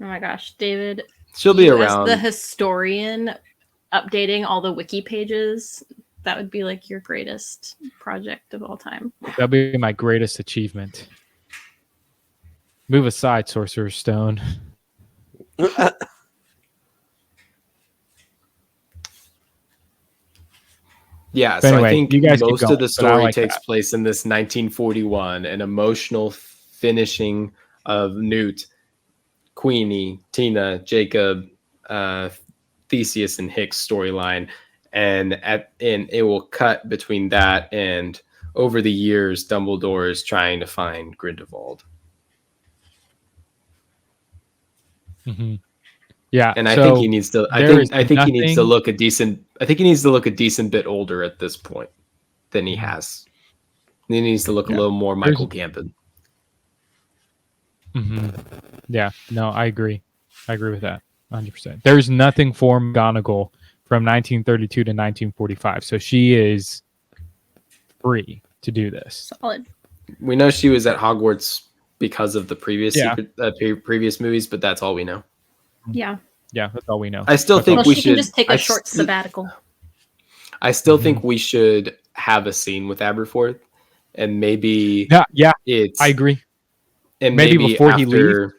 Speaker 4: Oh my gosh, David.
Speaker 2: She'll be around.
Speaker 4: As the historian updating all the wiki pages, that would be like your greatest project of all time.
Speaker 1: That'll be my greatest achievement. Move aside, Sorcerer's Stone.
Speaker 2: Yeah, so anyway, I think most of the story takes place in this 1941, an emotional finishing of Newt, Queenie, Tina, Jacob, Theseus, and Hicks storyline, and it will cut between that and over the years, Dumbledore is trying to find Grindelwald.
Speaker 1: Mm-hmm. Yeah,
Speaker 2: and I think he needs to. I think he needs to look a decent. I think he needs to look a decent bit older at this point than he has. He needs to look a little more Michael Gambon.
Speaker 1: Mm-hmm. Yeah, no, I agree. I agree with that 100%. There's nothing for McGonagall from 1932 to 1945, so she is free to do this.
Speaker 4: Solid.
Speaker 2: We know she was at Hogwarts because of the previous previous movies, but that's all we know.
Speaker 4: Yeah,
Speaker 1: that's all we know.
Speaker 2: I still think we should
Speaker 4: can just take a short sabbatical.
Speaker 2: I still think we should have a scene with Aberforth, and maybe
Speaker 1: I agree.
Speaker 2: And maybe before he leaves.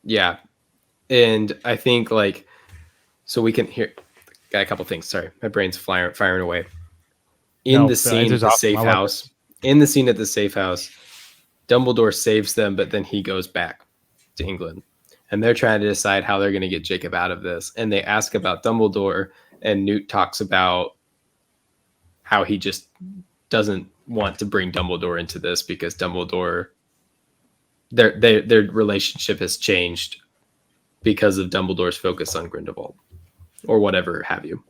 Speaker 2: Yeah, and I think so we can hear. Got a couple things. Sorry, my brain's firing away. In the scene at the safe house, Dumbledore saves them, but then he goes back to England. And they're trying to decide how they're going to get Jacob out of this. And they ask about Dumbledore, and Newt talks about how he just doesn't want to bring Dumbledore into this because Dumbledore, their relationship has changed because of Dumbledore's focus on Grindelwald or whatever have you.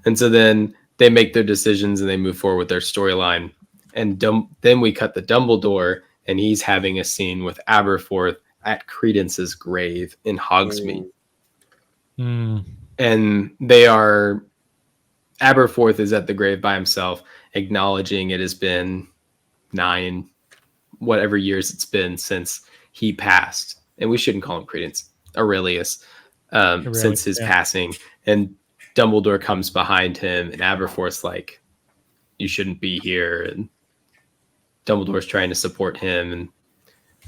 Speaker 2: And so then they make their decisions and they move forward with their storyline. And then we cut the Dumbledore, and he's having a scene with Aberforth at Credence's grave in Hogsmeade. And Aberforth is at the grave by himself, acknowledging it has been 9 whatever years it's been since he passed. And we shouldn't call him Credence, Aurelius, since his passing. And Dumbledore comes behind him, and Aberforth's like, you shouldn't be here. And Dumbledore's trying to support him, and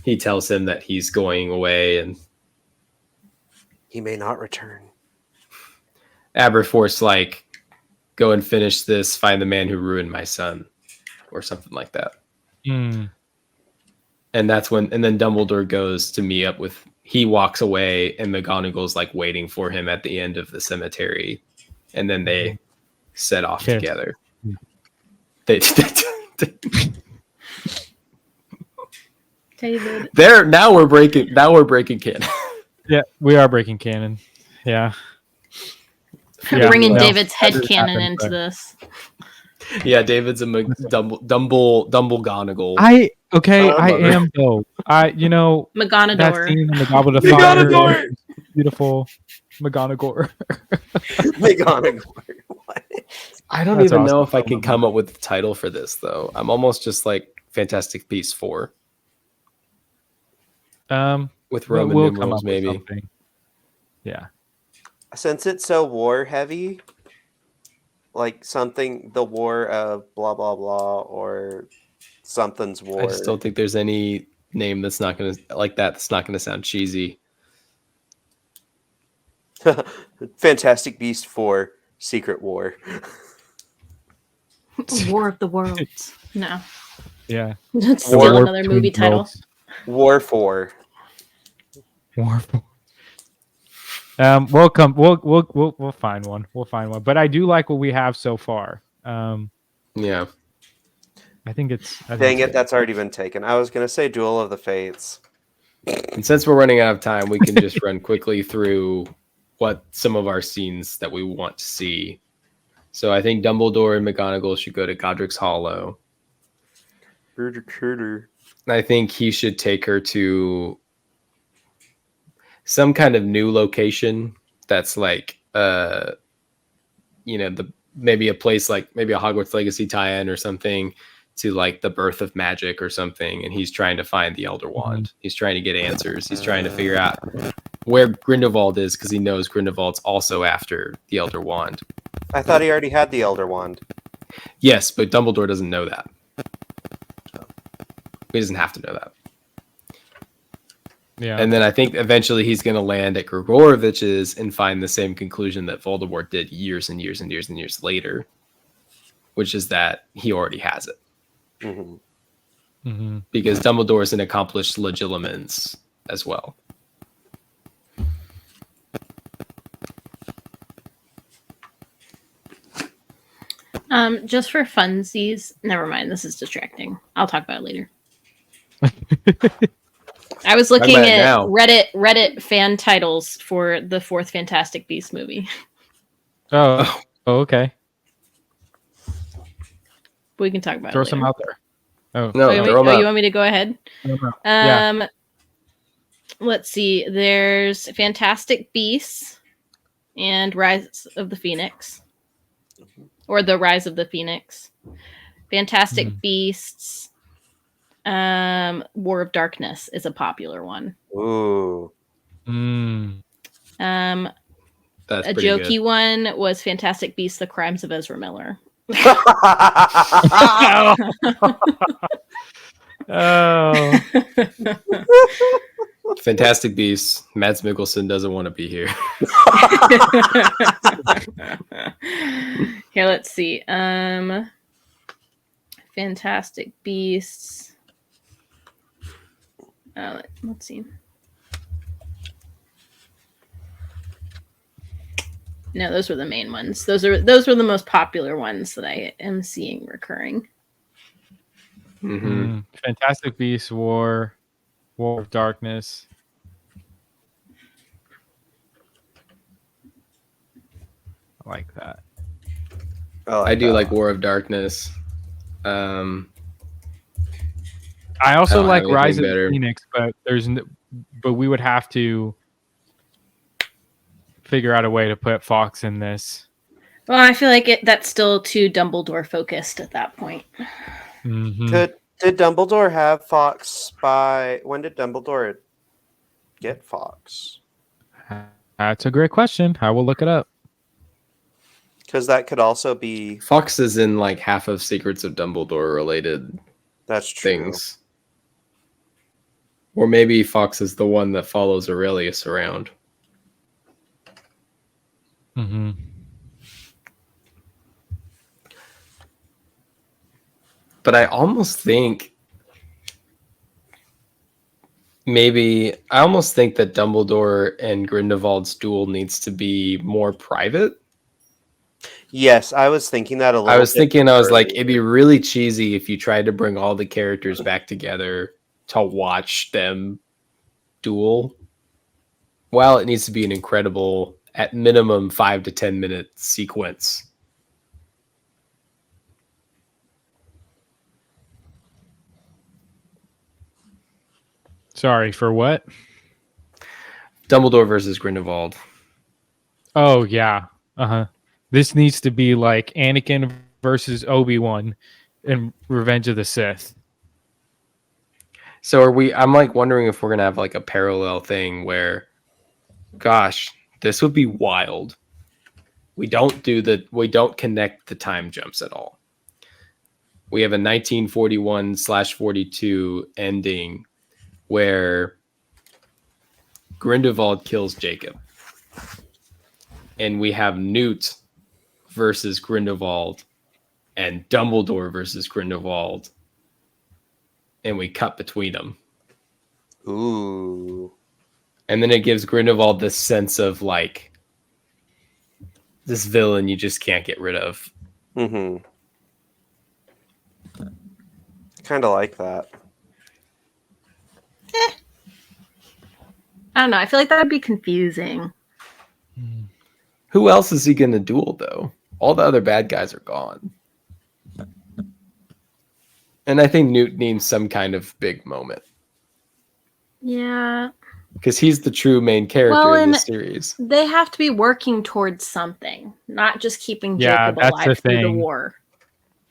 Speaker 2: he tells him that he's going away and
Speaker 3: he may not return.
Speaker 2: Aberforth's like, go and finish this, find the man who ruined my son, or something like that. And that's when, and then Dumbledore goes to meet up with, he walks away, and McGonagall's like waiting for him at the end of the cemetery, and then they set off together.
Speaker 4: David.
Speaker 2: Now we're breaking canon.
Speaker 1: Yeah, we are breaking canon. Yeah.
Speaker 4: Bringing David's head canon into this.
Speaker 2: Yeah, David's a Dumblegonagall.
Speaker 1: I am though.
Speaker 4: McGonagall.
Speaker 1: That scene in the Goblet of Fire. Beautiful. McGonagall.
Speaker 3: McGonagall.
Speaker 2: I don't even know if I can come up with the title for this though. I'm almost just like Fantastic Beasts 4. with Roman numerals, maybe.
Speaker 1: Yeah.
Speaker 3: Since it's so war heavy, like something, the war of blah blah blah, or something's war.
Speaker 2: I just don't think there's any name that's not gonna that's not gonna sound cheesy.
Speaker 3: Fantastic Beast 4 Secret War.
Speaker 4: War of the Worlds. No.
Speaker 1: Yeah.
Speaker 4: That's still another movie title.
Speaker 3: War 4.
Speaker 1: War 4. We'll find one. We'll find one. But I do like what we have so far.
Speaker 2: Yeah.
Speaker 1: I think it's.
Speaker 3: Dang it, that's already been taken. I was gonna say Duel of the Fates.
Speaker 2: And since we're running out of time, we can just run quickly through what some of our scenes that we want to see. So I think Dumbledore and McGonagall should go to Godric's Hollow. I think he should take her to some kind of new location that's like, maybe a place like maybe a Hogwarts Legacy tie-in or something to like the birth of magic or something. And he's trying to find the Elder Wand. He's trying to get answers. He's trying to figure out where Grindelwald is because he knows Grindelwald's also after the Elder Wand.
Speaker 3: I thought he already had the Elder Wand.
Speaker 2: Yes, but Dumbledore doesn't know that. He doesn't have to know that.
Speaker 1: Yeah.
Speaker 2: And then I think eventually he's going to land at Gregorovich's and find the same conclusion that Voldemort did years and years and years and years later, which is that he already has it.
Speaker 3: Mm-hmm.
Speaker 1: Mm-hmm.
Speaker 2: Because Dumbledore is an accomplished legilimens as well.
Speaker 4: Just for funsies, never mind. This is distracting. I'll talk about it later. I was looking at Reddit fan titles for the fourth Fantastic Beasts movie.
Speaker 1: Oh, okay.
Speaker 4: We can talk about
Speaker 1: Throw
Speaker 4: it later.
Speaker 1: some out there. Oh
Speaker 2: no!
Speaker 4: You want me to go ahead?
Speaker 1: Yeah.
Speaker 4: Let's see. There's Fantastic Beasts and Rise of the Phoenix, or the Rise of the Phoenix. Fantastic Beasts. War of Darkness is a popular one.
Speaker 3: Ooh.
Speaker 2: That's
Speaker 4: a jokey good one was Fantastic Beasts: The Crimes of Ezra Miller.
Speaker 1: Oh.
Speaker 2: Fantastic Beasts. Mads Mikkelsen doesn't want to be here.
Speaker 4: Here, let's see. Fantastic Beasts. Let's see. No, those were the main ones. Those were the most popular ones that I am seeing recurring.
Speaker 2: Mm-hmm.
Speaker 1: Fantastic Beasts, War of Darkness. I like that.
Speaker 2: I do like War of Darkness.
Speaker 1: I also like Rise of the Phoenix, but we would have to figure out a way to put Fawkes in this.
Speaker 4: Well, I feel like that's still too Dumbledore focused at that point.
Speaker 1: Mm-hmm.
Speaker 3: Did Dumbledore have Fawkes when did Dumbledore get Fawkes?
Speaker 1: That's a great question. I will look it up.
Speaker 3: Because that could also be
Speaker 2: Fawkes is in like half of Secrets of Dumbledore related.
Speaker 3: That's true.
Speaker 2: Things. Or maybe Fawkes is the one that follows Aurelius around.
Speaker 1: Mm-hmm.
Speaker 2: But I almost think that Dumbledore and Grindelwald's duel needs to be more private.
Speaker 3: Yes, I was thinking that a little
Speaker 2: I was like, it'd be really cheesy if you tried to bring all the characters back together to watch them duel. While it needs to be an incredible, at minimum, 5 to 10 minute sequence.
Speaker 1: Sorry, for what?
Speaker 2: Dumbledore versus Grindelwald.
Speaker 1: Oh, yeah. Uh-huh. This needs to be like Anakin versus Obi-Wan in Revenge of the Sith.
Speaker 2: So are we? I'm like wondering if we're gonna have like a parallel thing where, gosh, this would be wild. We don't connect the time jumps at all. We have a 1941/42 ending where Grindelwald kills Jacob, and we have Newt versus Grindelwald and Dumbledore versus Grindelwald, and we cut between them.
Speaker 3: Ooh.
Speaker 2: And then it gives Grindelwald this sense of like this villain you just can't get rid of.
Speaker 3: Mm-hmm. Kind of like that.
Speaker 4: I don't know. I feel like that would be confusing.
Speaker 2: Who else is he going to duel, though? All the other bad guys are gone. And I think Newt needs some kind of big moment.
Speaker 4: Yeah.
Speaker 2: Because he's the true main character in this series.
Speaker 4: They have to be working towards something, not just keeping Jacob alive through the war.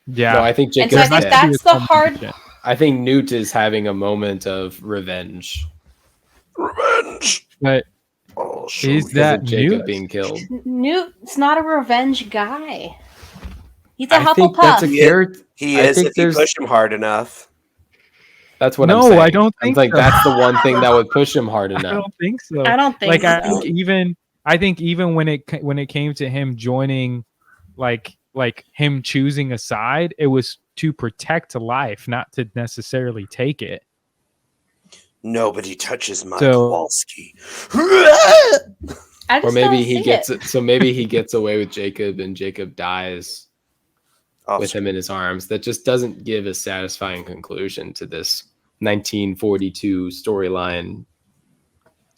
Speaker 2: Yeah. No, I think Jacob.
Speaker 4: And so I think that's the hard.
Speaker 2: I think Newt is having a moment of revenge.
Speaker 3: Revenge!
Speaker 1: But is that
Speaker 2: Jacob
Speaker 1: Newt
Speaker 2: being killed?
Speaker 4: Newt's not a revenge guy. He's a Hufflepuff.
Speaker 2: Think that's a character.
Speaker 3: He is if you push him hard enough.
Speaker 2: That's what I'm saying.
Speaker 1: No, I don't think
Speaker 2: so.
Speaker 1: that's
Speaker 2: the one thing that would push him hard enough.
Speaker 1: I don't think so.
Speaker 4: I don't think so.
Speaker 1: I think even when it came to him joining, like him choosing a side, it was to protect life, not to necessarily take it.
Speaker 3: Nobody touches my Kowalski.
Speaker 2: Or maybe he gets it. So maybe he gets away with Jacob, and Jacob dies with him in his arms. That just doesn't give a satisfying conclusion to this 1942 storyline.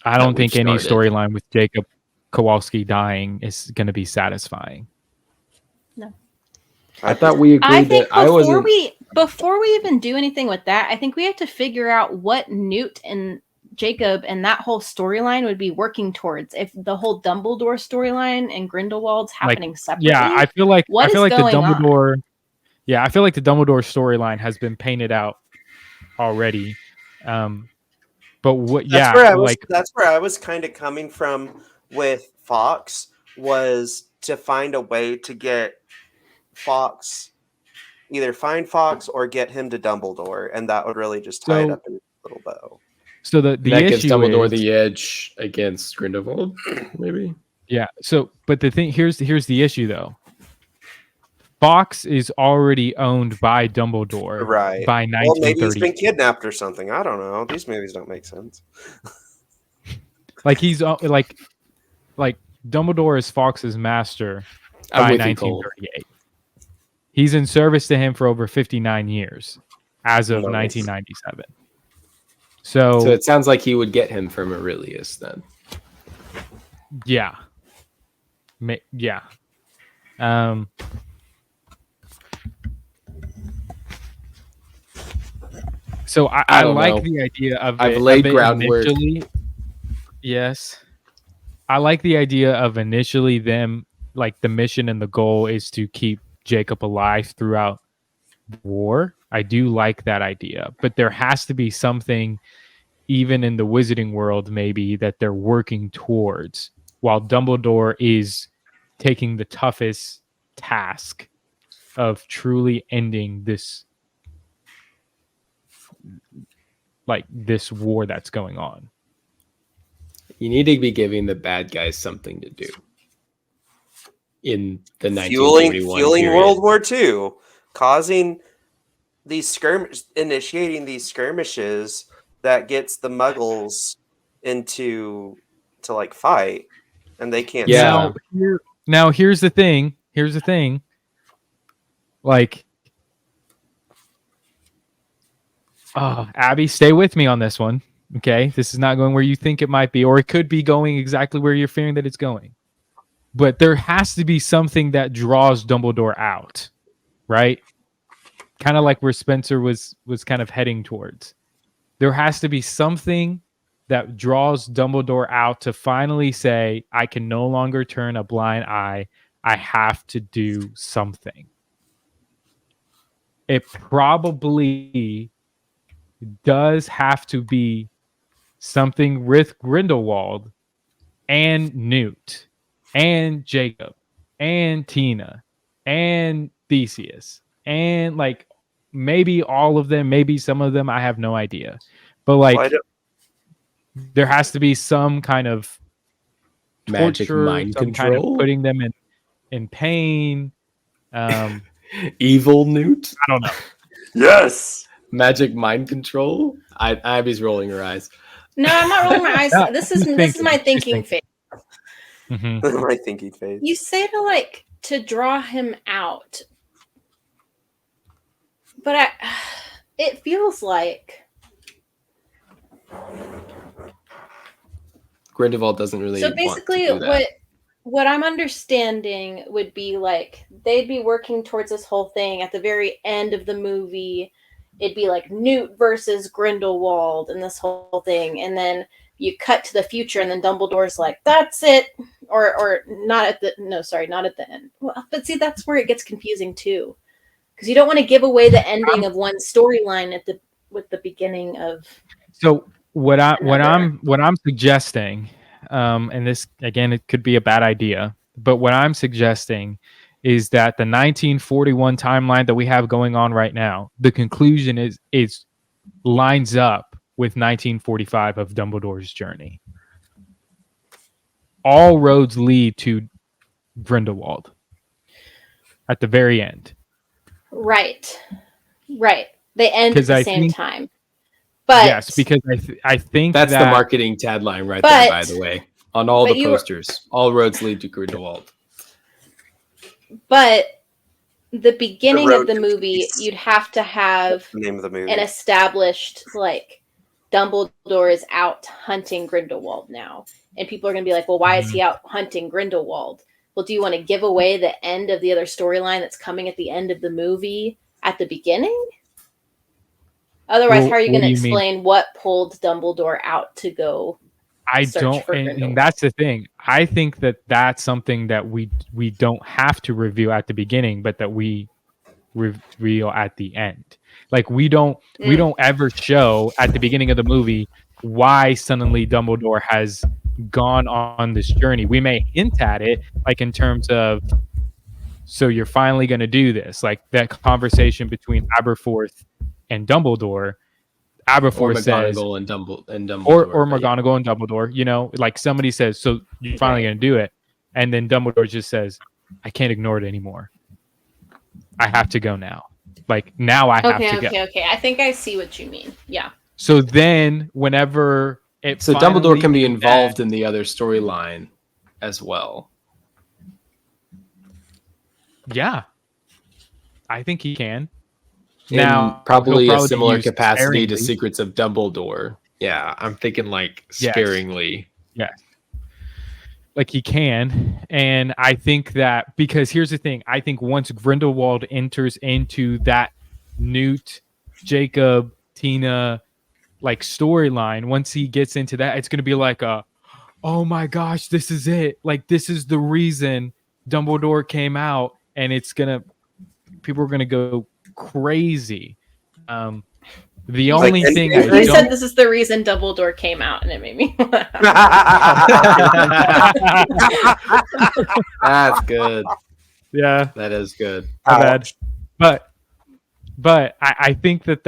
Speaker 1: I don't think any storyline with Jacob Kowalski dying is going to be satisfying.
Speaker 4: No.
Speaker 2: I thought we agreed that I wasn't.
Speaker 4: Before we even do anything with that, I think we have to figure out what Newt and Jacob and that whole storyline would be working towards. If the whole Dumbledore storyline and Grindelwald's happening separately.
Speaker 1: Yeah, I feel like
Speaker 4: the
Speaker 1: Dumbledore. Yeah, I feel like the Dumbledore storyline has been painted out already. But what?
Speaker 3: That's where I was kind of coming from with Fox, was to find a way to get Fox, either find Fox or get him to Dumbledore, and that would really just tie it up in a little bow.
Speaker 1: So the
Speaker 2: that
Speaker 1: issue
Speaker 2: gives Dumbledore
Speaker 1: is,
Speaker 2: the edge against Grindelwald, maybe.
Speaker 1: Yeah. So, but the thing here's the issue though. Fox is already owned by Dumbledore,
Speaker 3: right?
Speaker 1: By 1930.
Speaker 3: Well, maybe he's been kidnapped or something. I don't know. These movies don't make sense.
Speaker 1: Like he's like Dumbledore is Fox's master by 1938. He's in service to him for over 59 years as of 1997. So
Speaker 2: it sounds like he would get him from Aurelius then.
Speaker 1: Yeah. Yeah. So I like the idea of
Speaker 2: I've laid groundwork.
Speaker 1: Yes. I like the idea of initially them, like the mission and the goal is to keep Jacob alive throughout the war. I do like that idea, but there has to be something even in the wizarding world maybe that they're working towards while Dumbledore is taking the toughest task of truly ending this war that's going on.
Speaker 2: You need to be giving the bad guys something to do in the 1941
Speaker 3: fueling
Speaker 2: period.
Speaker 3: World War II, causing these initiating these skirmishes that gets the Muggles to like fight, and they can't.
Speaker 2: Yeah.
Speaker 1: Now here's the thing. Like, Abby, stay with me on this one. Okay, this is not going where you think it might be, or it could be going exactly where you're fearing that it's going. But there has to be something that draws Dumbledore out, right? Kind of like where Spencer was kind of heading towards. There has to be something that draws Dumbledore out to finally say, I can no longer turn a blind eye. I have to do something. It probably does have to be something with Grindelwald and Newt and Jacob and Tina and Theseus and like maybe all of them, maybe some of them, I have no idea. But like there has to be some kind of
Speaker 2: Magic
Speaker 1: torture,
Speaker 2: mind
Speaker 1: some kind of
Speaker 2: control?
Speaker 1: putting them in pain.
Speaker 2: Evil Newt?
Speaker 1: I don't know.
Speaker 3: Yes.
Speaker 2: Magic mind control? Abby's rolling her eyes.
Speaker 4: No, I'm not rolling my eyes.
Speaker 1: No,
Speaker 4: This is my thinking phase.
Speaker 1: Mm-hmm.
Speaker 3: My thinking phase.
Speaker 4: You say to draw him out, but it feels like
Speaker 2: Grindelwald doesn't really.
Speaker 4: So basically,
Speaker 2: want to do that.
Speaker 4: what I'm understanding would be like they'd be working towards this whole thing at the very end of the movie. It'd be like Newt versus Grindelwald and this whole thing, and then you cut to the future, and then Dumbledore's like, "That's it," or not at the not at the end. Well, but see, that's where it gets confusing too, because you don't want to give away the ending of one storyline with the beginning of.
Speaker 1: So what I'm suggesting, and this again, it could be a bad idea, but what I'm suggesting is that the 1941 timeline that we have going on right now, the conclusion is lines up with 1945 of Dumbledore's journey. All roads lead to Grindelwald at the very end.
Speaker 4: Right. They end at the same time.
Speaker 1: But yes, because I think
Speaker 2: that's the marketing tagline right there, by the way. On all the posters, all roads lead to Grindelwald.
Speaker 4: But the beginning of the movie, you'd have to have
Speaker 3: the name of the movie.
Speaker 4: An established, like, Dumbledore is out hunting Grindelwald now. And people are going to be like, well, why is he out hunting Grindelwald? Well, do you want to give away the end of the other storyline that's coming at the end of the movie at the beginning? Otherwise, how are you going to explain what pulled Dumbledore out to go?
Speaker 1: I don't, and that's the thing. I think that that's something that we don't have to reveal at the beginning, but that we reveal at the end. Like we don't ever show at the beginning of the movie why suddenly Dumbledore has gone on this journey. We may hint at it, like in terms of, so you're finally going to do this, like that conversation between Aberforth and Dumbledore. Aberforth says,
Speaker 2: and Dumbledore,
Speaker 1: or McGonagall and Dumbledore, you know, like somebody says, so you're finally going to do it. And then Dumbledore just says, I can't ignore it anymore. I have to go now. Like now I have to go.
Speaker 4: Okay. I think I see what you mean. Yeah.
Speaker 1: So then whenever
Speaker 2: so Dumbledore can be involved in the other storyline as well.
Speaker 1: Yeah. I think he can.
Speaker 2: Now, probably a similar capacity to Secrets of Dumbledore. Yeah, I'm thinking like sparingly.
Speaker 1: Yes. Like he can. And I think that, because here's the thing. I think once Grindelwald enters into that Newt, Jacob, Tina, like storyline, once he gets into that, it's going to be like oh my gosh, this is it. Like this is the reason Dumbledore came out, and people are going to go crazy. The only thing
Speaker 4: you said this is the reason Dumbledore came out, and it made me
Speaker 2: That's good.
Speaker 1: Yeah,
Speaker 2: that is good.
Speaker 1: Bad. But I think that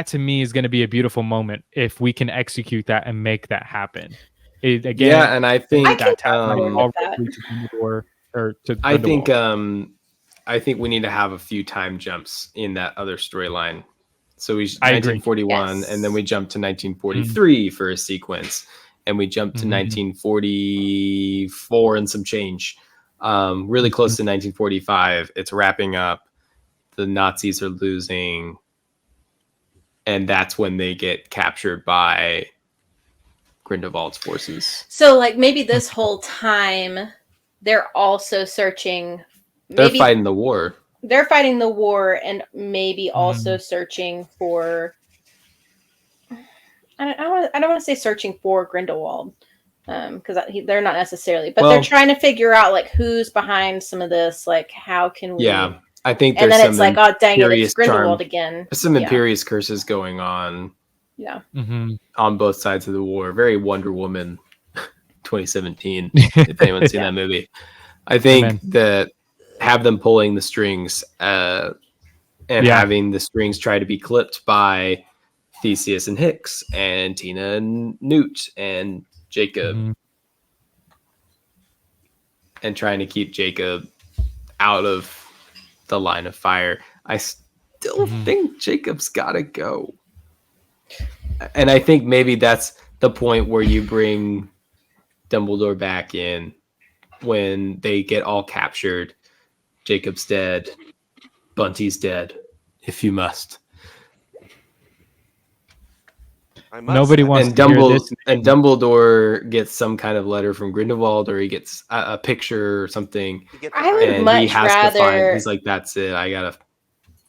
Speaker 1: to me is going to be a beautiful moment if we can execute that and make that happen.
Speaker 2: And I think I think we need to have a few time jumps in that other storyline. So we 1941, and then we jump to 1943 for a sequence, and we jump to 1944 and some change. Really close to 1945. It's wrapping up. The Nazis are losing, and that's when they get captured by Grindelwald's forces.
Speaker 4: So, like, maybe this whole time they're also searching.
Speaker 2: They're fighting the war.
Speaker 4: They're fighting the war, and maybe also searching for. I don't want to say searching for Grindelwald, because they're not necessarily, but they're trying to figure out like who's behind some of this. Like, how can we?
Speaker 2: Yeah, I think
Speaker 4: And
Speaker 2: there's
Speaker 4: then it's
Speaker 2: some
Speaker 4: like, oh dang it,
Speaker 2: imperious
Speaker 4: it's Grindelwald
Speaker 2: charm.
Speaker 4: again.
Speaker 2: There's some
Speaker 4: Yeah.
Speaker 2: imperious curses going on
Speaker 4: Yeah.
Speaker 2: on both sides of the war. Very Wonder Woman 2017, if anyone's seen
Speaker 4: Yeah.
Speaker 2: that movie. I think
Speaker 1: Amen.
Speaker 2: that have them pulling the strings and having the strings try to be clipped by Theseus and Hicks and Tina and Newt and Jacob and trying to keep Jacob out of the line of fire. I still think Jacob's got to go. And I think maybe that's the point where you bring Dumbledore back in when they get all captured. Jacob's dead. Bunty's dead, if you must.
Speaker 1: Nobody wants
Speaker 2: and
Speaker 1: to hear this.
Speaker 2: And Dumbledore gets some kind of letter from Grindelwald, or he gets a picture or something.
Speaker 4: I would much rather.
Speaker 2: He's like, "That's it. I gotta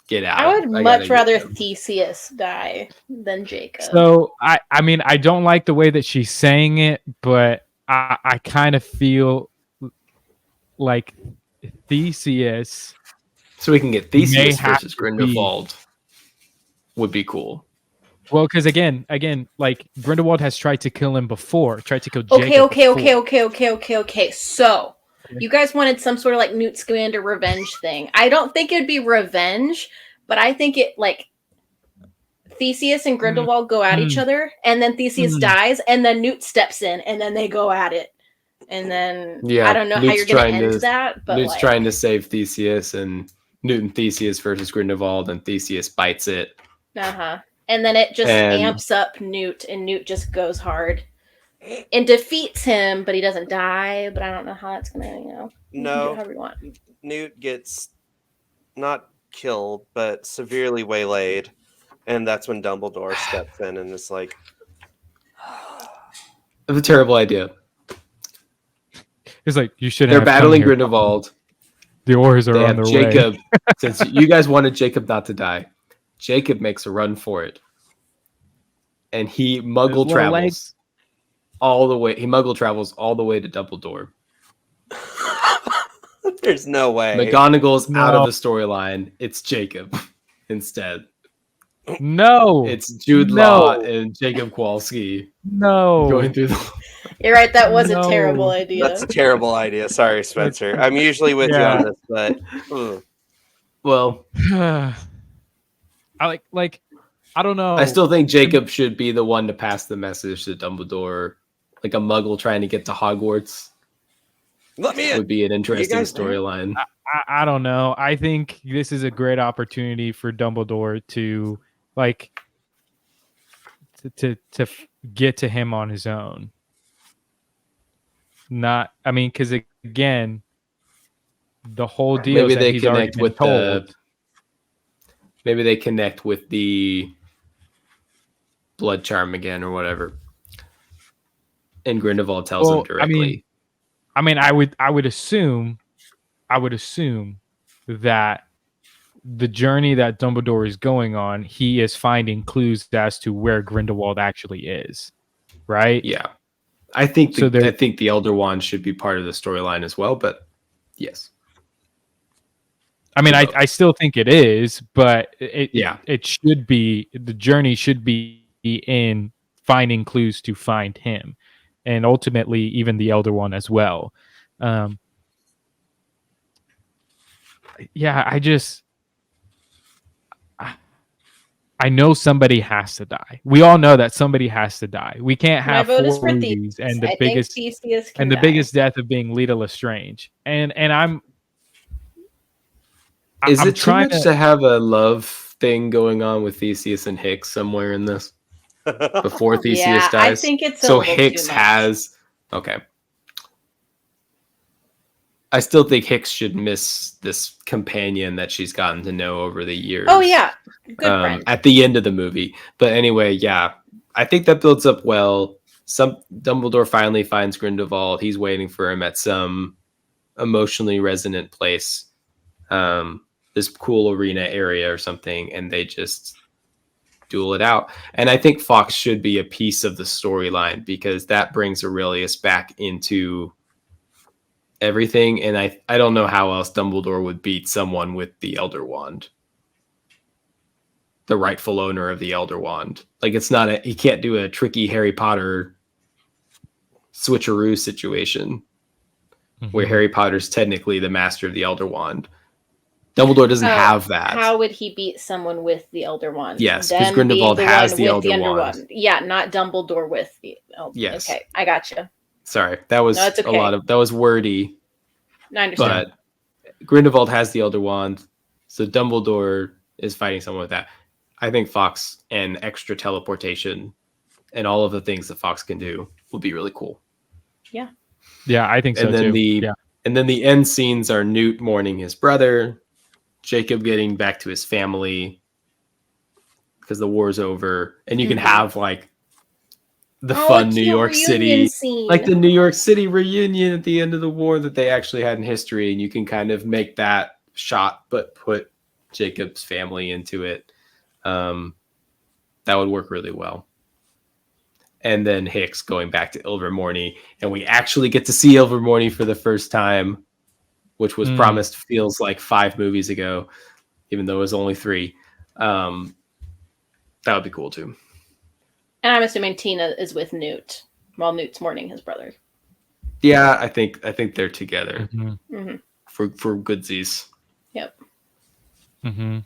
Speaker 2: get out."
Speaker 4: I would much rather Theseus die than Jacob.
Speaker 1: So I mean, I don't like the way that she's saying it, but I kind of feel like Theseus.
Speaker 2: So we can get Theseus versus Grindelwald. Would be cool.
Speaker 1: Well, because again, like Grindelwald has tried to kill him before. Tried to kill Jacob.
Speaker 4: Okay. So you guys wanted some sort of like Newt Scamander revenge thing. I don't think it'd be revenge, but I think it like Theseus and Grindelwald go at each other, and then Theseus dies, and then Newt steps in, and then they go at it. And then I don't know how you're going to end that, but
Speaker 2: Newt's trying to save Theseus, and Newt and Theseus versus Grindelwald, and Theseus bites it.
Speaker 4: And then it just amps up Newt, and Newt just goes hard and defeats him, but he doesn't die. But I don't know how that's going to,
Speaker 3: No,
Speaker 4: however you want.
Speaker 3: Newt gets not killed, but severely waylaid, and that's when Dumbledore steps in and is like,
Speaker 2: "It's a terrible idea."
Speaker 1: It's like you should.
Speaker 2: They're battling Grindelwald.
Speaker 1: The Aurors are on their
Speaker 2: Jacob,
Speaker 1: way.
Speaker 2: Since you guys wanted Jacob not to die, Jacob makes a run for it, and he muggle travels all the way. He muggle travels all the way to Dumbledore.
Speaker 3: There's no way.
Speaker 2: McGonagall's out of the storyline. It's Jacob instead.
Speaker 1: No,
Speaker 2: it's Jude Law and Jacob Kowalski.
Speaker 1: No,
Speaker 2: going through the.
Speaker 4: You're right. That was a terrible idea.
Speaker 3: That's a terrible idea. Sorry, Spencer. I'm usually with you on this, but
Speaker 2: well,
Speaker 1: I like. I don't know.
Speaker 2: I still think Jacob should be the one to pass the message to Dumbledore, like a Muggle trying to get to Hogwarts. Would be an interesting storyline.
Speaker 1: I don't know. I think this is a great opportunity for Dumbledore to to get to him on his own. Because again, the whole deal
Speaker 2: maybe
Speaker 1: is that
Speaker 2: they
Speaker 1: he's
Speaker 2: connect with
Speaker 1: told.
Speaker 2: Maybe they connect with the blood charm again or whatever, and Grindelwald tells him directly.
Speaker 1: I would assume that the journey that Dumbledore is going on, he is finding clues as to where Grindelwald actually is, right?
Speaker 2: Yeah, I think the Elder Wand should be part of the storyline as well. But yes,
Speaker 1: I still think it is, but it should be, the journey should be in finding clues to find him, and ultimately even the Elder Wand as well. I know somebody has to die. We all know that somebody has to die. We can't have 4 movies and the biggest death of being Leta Lestrange. And I'm
Speaker 2: too much to have a love thing going on with Theseus and Hicks somewhere in this before Theseus dies?
Speaker 4: I think it's
Speaker 2: so Hicks has okay. I still think Hicks should miss this companion that she's gotten to know over the years.
Speaker 4: Oh yeah, good friend.
Speaker 2: At the end of the movie. But anyway, yeah, I think that builds up well. Dumbledore finally finds Grindelwald. He's waiting for him at some emotionally resonant place, this cool arena area or something, and they just duel it out. And I think Fawkes should be a piece of the storyline because that brings Aurelius back into everything, and I don't know how else Dumbledore would beat someone with the Elder Wand, the rightful owner of the Elder Wand. Like, it's not he can't do a tricky Harry Potter switcheroo situation where Harry Potter's technically the master of the Elder Wand. Dumbledore doesn't have that.
Speaker 4: How would he beat someone with the Elder Wand?
Speaker 2: Yes, because Grindelwald has the Elder Wand.
Speaker 4: Yeah, not Dumbledore with the Elder.
Speaker 2: Yes.
Speaker 4: Okay, I gotcha.
Speaker 2: Sorry, that was a lot of, that was wordy.
Speaker 4: I understand.
Speaker 2: But Grindelwald has the Elder Wand, so Dumbledore is fighting someone with that. I think Fox and extra teleportation and all of the things that Fox can do would be really cool.
Speaker 4: Yeah.
Speaker 1: Yeah, I think so too.
Speaker 2: And then the end scenes are Newt mourning his brother, Jacob getting back to his family because the war's over, and you can have like the fun New York City scene. Like the New York City reunion at the end of the war that they actually had in history, and you can kind of make that shot but put Jacob's family into it. That would work really well. And then Hicks going back to Ilvermorny, and we actually get to see Ilvermorny for the first time, which was promised feels like 5 movies ago, even though it was only 3. That would be cool too.
Speaker 4: And I'm assuming Tina is with Newt while Newt's mourning his brother.
Speaker 2: Yeah, I think they're together for goodsies.
Speaker 4: Yep.
Speaker 1: Mm-hmm.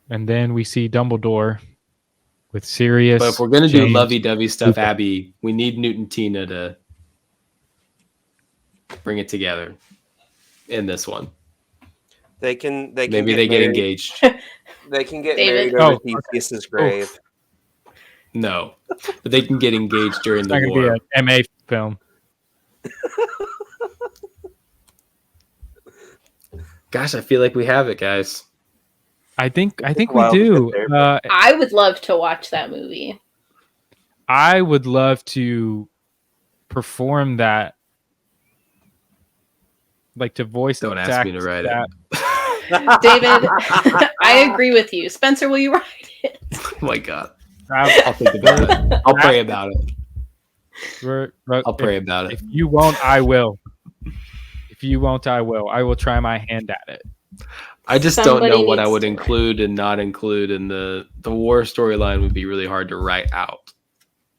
Speaker 1: And then we see Dumbledore with Sirius.
Speaker 2: But if we're gonna do lovey-dovey stuff, Abby, we need Newt and Tina to bring it together in this one.
Speaker 3: They can
Speaker 2: maybe they get engaged.
Speaker 3: They can get married over Theseus's grave.
Speaker 2: No, but they can get engaged during the war.
Speaker 1: It's not going to be an MA film.
Speaker 2: Gosh, I feel like we have it, guys.
Speaker 1: I think we do.
Speaker 4: I would love to watch that movie.
Speaker 1: I would love to perform that, like to voice.
Speaker 2: Don't ask me to write it.
Speaker 4: David, I agree with you. Spencer, will you write it?
Speaker 2: Oh my God. I'll think about it. I'll pray about it. I'll pray about it.
Speaker 1: If you won't, I will. If you won't, I will. I will try my hand at it.
Speaker 2: I just don't know what I would include and not include, and the war storyline would be really hard to write out.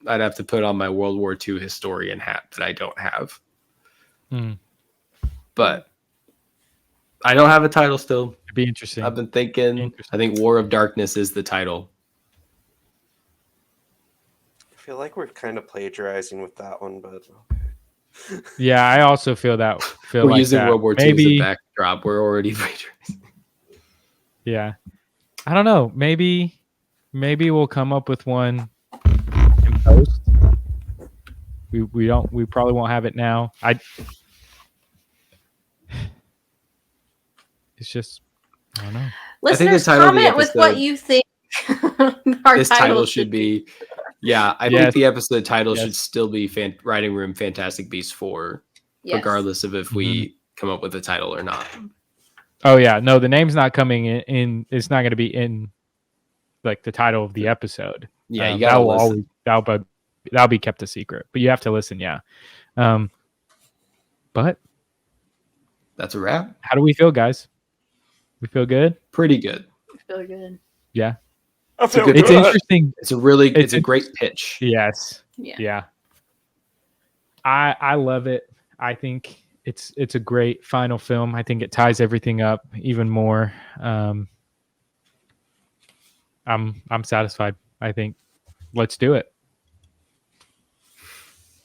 Speaker 2: I'd have to put on my World War II historian hat that I don't have. But I don't have a title still.
Speaker 1: It'd be interesting.
Speaker 2: I've been thinking. I think War of Darkness is the title.
Speaker 3: I feel like we're kind of plagiarizing with that one, but
Speaker 1: yeah, I also feel that.
Speaker 2: We're
Speaker 1: like
Speaker 2: using
Speaker 1: that.
Speaker 2: World War II as a backdrop. We're already plagiarizing.
Speaker 1: Yeah, I don't know. Maybe we'll come up with one in post. We probably won't have it now. It's just, I don't know.
Speaker 4: Listeners, comment with what you think
Speaker 2: this title should be. Yeah, I think the episode title should still be Writing Room Fantastic Beasts 4, regardless of if we come up with a title or not. Oh yeah, no, the name's not coming in. It's not going to be in like the title of the episode. Yeah, you gotta listen. That'll be kept a secret, but you have to listen. Yeah, but that's a wrap. How do we feel, guys? We feel good. Pretty good.
Speaker 4: I feel good.
Speaker 1: Yeah.
Speaker 2: It's interesting. It's a great pitch. Yes. Yeah. I love it. I think it's a great final film. I think it ties everything up even more. I'm satisfied. I think let's do it.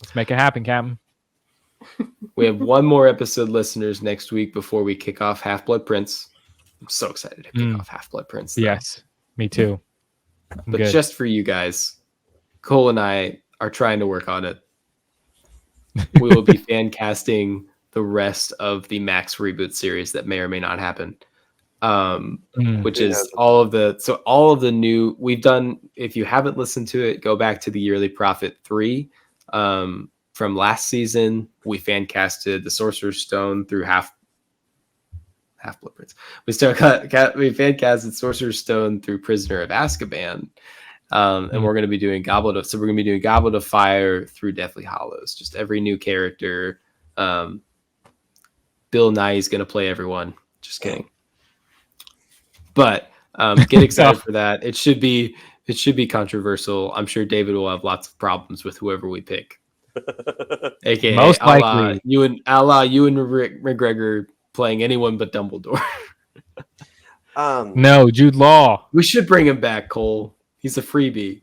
Speaker 2: Let's make it happen, Captain. We have one more episode, listeners, next week before we kick off Half-Blood Prince. I'm so excited to kick off Half-Blood Prince. Though. Yes, me too. But good. Just for you guys, Cole and I are trying to work on it. We will be fan casting the rest of the Max reboot series that may or may not happen. Which is all of the new we've done. If you haven't listened to it, go back to the Yearly Prophet 3 from last season. We fan casted the Sorcerer's Stone through Half-Blood Prince. We fan casted Sorcerer's Stone through Prisoner of Azkaban. And we're going to be doing Goblet of Fire through Deathly Hallows. Just every new character. Bill Nye is going to play everyone. Just kidding. But get excited for that. It should be controversial. I'm sure David will have lots of problems with whoever we pick. AKA
Speaker 1: Most likely
Speaker 2: you and McGregor playing anyone but Dumbledore.
Speaker 1: No, Jude Law.
Speaker 2: We should bring him back, Cole. He's a freebie.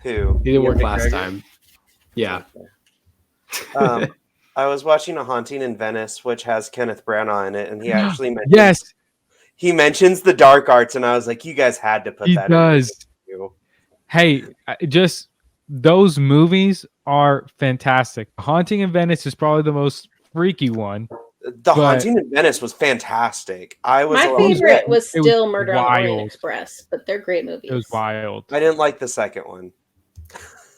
Speaker 3: Who?
Speaker 2: He didn't work last time. Yeah.
Speaker 3: I was watching A Haunting in Venice, which has Kenneth Branagh in it, and he actually mentions the dark arts, and I was like, you guys had to put that in. He does.
Speaker 1: Hey, just those movies are fantastic. Haunting in Venice is probably the most freaky one.
Speaker 3: Haunting in Venice was fantastic.
Speaker 4: My favorite was still Murder on the Orient Express, but they're great movies.
Speaker 1: It was wild.
Speaker 3: I didn't like the second one.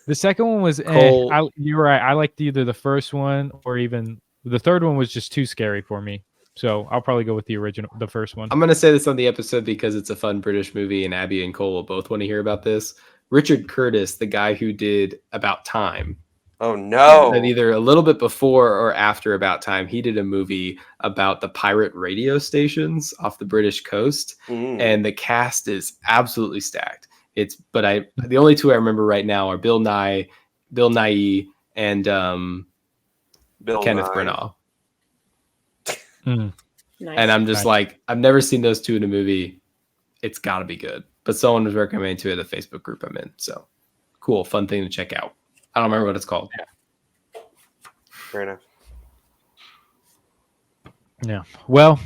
Speaker 1: The second one was you're right. I liked either the first one or even the third one was just too scary for me. So I'll probably go with the first one.
Speaker 2: I'm going to say this on the episode because it's a fun British movie and Abby and Cole will both want to hear about this. Richard Curtis, the guy who did About Time.
Speaker 3: Oh, no.
Speaker 2: And either a little bit before or after About Time, he did a movie about the pirate radio stations off the British coast. And the cast is absolutely stacked. The only two I remember right now are Bill Nye, and Kenneth Branagh.
Speaker 4: Nice.
Speaker 2: And I'm just like, I've never seen those two in a movie. It's got to be good. But someone was recommending to it the Facebook group I'm in. So cool, fun thing to check out. I don't remember what it's called.
Speaker 3: Fair enough.
Speaker 1: Yeah. Well,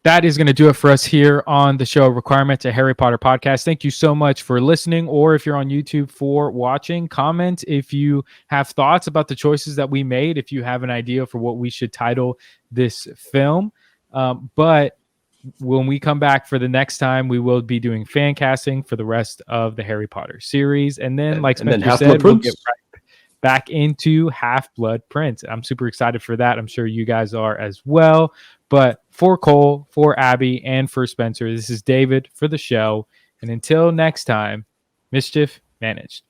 Speaker 1: that is going to do it for us here on the show Requirements, a Harry Potter podcast. Thank you so much for listening, or if you're on YouTube for watching. Comment if you have thoughts about the choices that we made, if you have an idea for what we should title this film. But when we come back for the next time, we will be doing fan casting for the rest of the Harry Potter series. And then, like Spencer said, we'll get right back into Half-Blood Prince. I'm super excited for that. I'm sure you guys are as well. But for Cole, for Abby, and for Spencer, this is David for the show. And until next time, mischief managed.